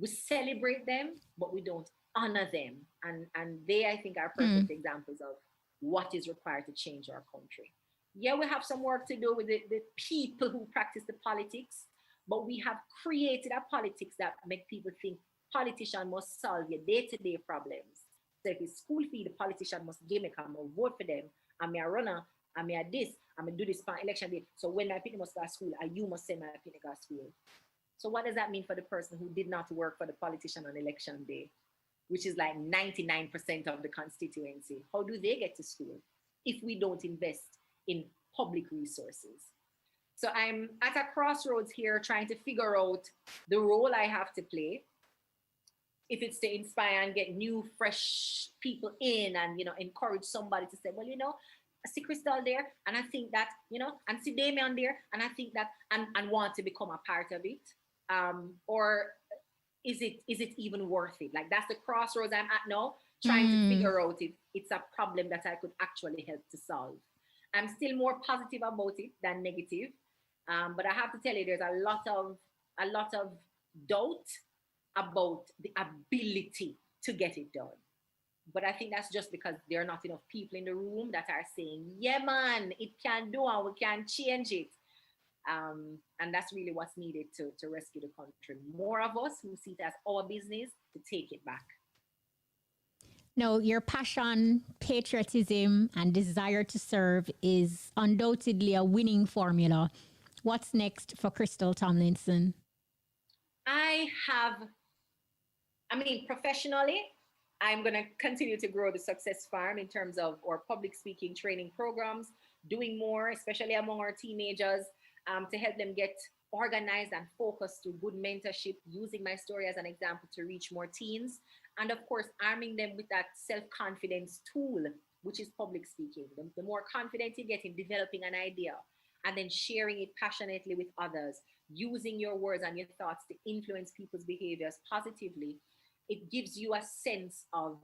We celebrate them, but we don't honor them. And they, I think, are perfect examples of what is required to change our country. Yeah, we have some work to do with the people who practice the politics, but we have created a politics that make people think politician must solve your day-to-day problems. So if it's school fee, the politician must give me, come and vote for them. I'm a runner, I'm a this, I'm gonna do this for election day. So when my people must go to school, you must send my people to school. So what does that mean for the person who did not work for the politician on election day, which is like 99% of the constituency? How do they get to school if we don't invest in public resources? So I'm at a crossroads here trying to figure out the role I have to play. If it's to inspire and get new, fresh people in and, encourage somebody to say, well, I see KRYSTAL there, and I think that, and see Damien there, and I think that, and want to become a part of it. Or is it even worth it? Like, that's the crossroads I'm at now, trying to figure out if it's a problem that I could actually help to solve. I'm still more positive about it than negative. But I have to tell you, there's a lot of a lot of doubt about the ability to get it done. But I think that's just because there are not enough people in the room that are saying, yeah, man, it can do and we can change it. And that's really what's needed to rescue the country. More of us who see it as our business to take it back. No, your passion, patriotism, and desire to serve is undoubtedly a winning formula. What's next for KRYSTAL Tomlinson? Professionally, I'm going to continue to grow the Success Farm in terms of our public speaking training programs, doing more, especially among our teenagers, to help them get organized and focused through good mentorship, using my story as an example to reach more teens. And of course, arming them with that self-confidence tool, which is public speaking. The more confident you get in developing an idea and then sharing it passionately with others, using your words and your thoughts to influence people's behaviors positively, it gives you a sense of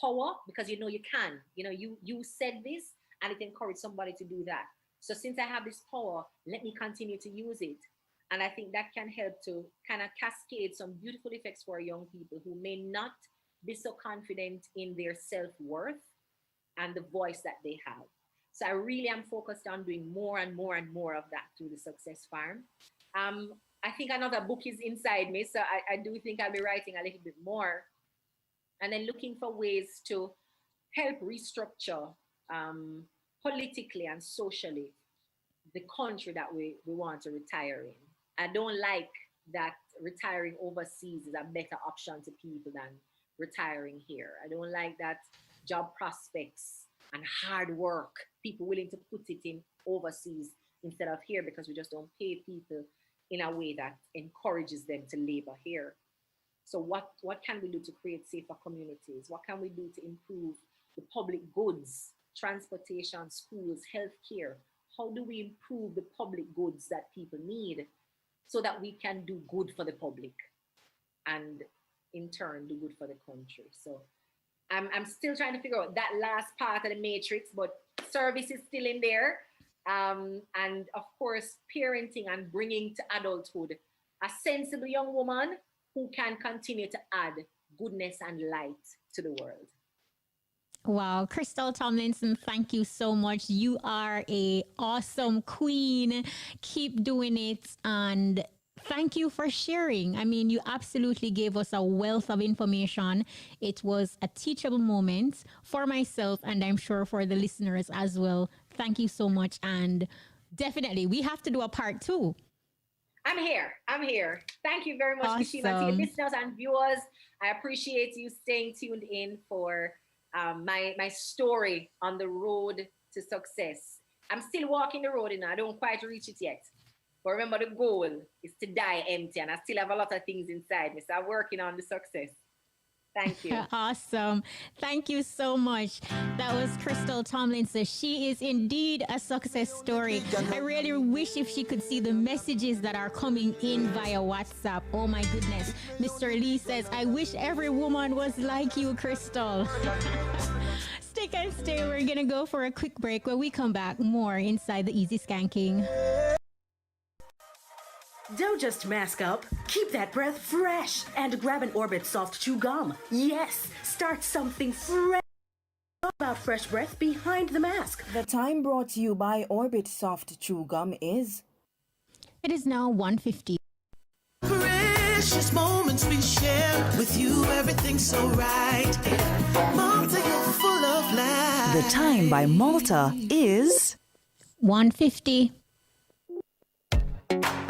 power because you know you can. You know, you said this and it encouraged somebody to do that. So since I have this power, let me continue to use it. And I think that can help to kind of cascade some beautiful effects for young people who may not be so confident in their self-worth and the voice that they have. So I really am focused on doing more and more and more of that through the Success Farm. I think another book is inside me, so I do think I'll be writing a little bit more. And then looking for ways to help restructure politically and socially the country that we want to retire in. I don't like that retiring overseas is a better option to people than retiring here. I don't like that job prospects and hard work, people willing to put it in overseas instead of here because we just don't pay people in a way that encourages them to labor here. So what can we do to create safer communities? What can we do to improve the public goods, transportation, schools, healthcare? How do we improve the public goods that people need so that we can do good for the public and in turn do good for the country? So I'm still trying to figure out that last part of the matrix, but service is still in there. And of course, parenting and bringing to adulthood a sensible young woman who can continue to add goodness and light to the world. Wow, KRYSTAL Tomlinson, thank you so much. You are a awesome queen. Keep doing it, and thank you for sharing. I mean, you absolutely gave us a wealth of information. It was a teachable moment for myself, and I'm sure for the listeners as well. Thank you so much, and definitely we have to do a part 2. I'm here. Thank you very much, Awesome. Kashima. To your listeners and viewers, I appreciate you staying tuned in for my story on the road to success. I'm still walking the road, and I don't quite reach it yet. But remember, the goal is to die empty, and I still have a lot of things inside me. So I'm working on the success. Thank you. Awesome. Thank you so much. That was KRYSTAL Tomlinson. She is indeed a success story. I really wish if she could see the messages that are coming in via WhatsApp. Oh my goodness. Mr. Lee says, I wish every woman was like you, KRYSTAL. Stick and stay. We're going to go for a quick break. When we come back, more inside the Easy Skanking. Don't just mask up. Keep that breath fresh and grab an Orbit Soft Chew Gum. Yes, start something fresh. About fresh breath behind the mask. The time brought to you by Orbit Soft Chew Gum is... It is now 1:50. Precious moments we share with you, everything's so right. Malta, you're full of life. The time by Malta is... 1:50.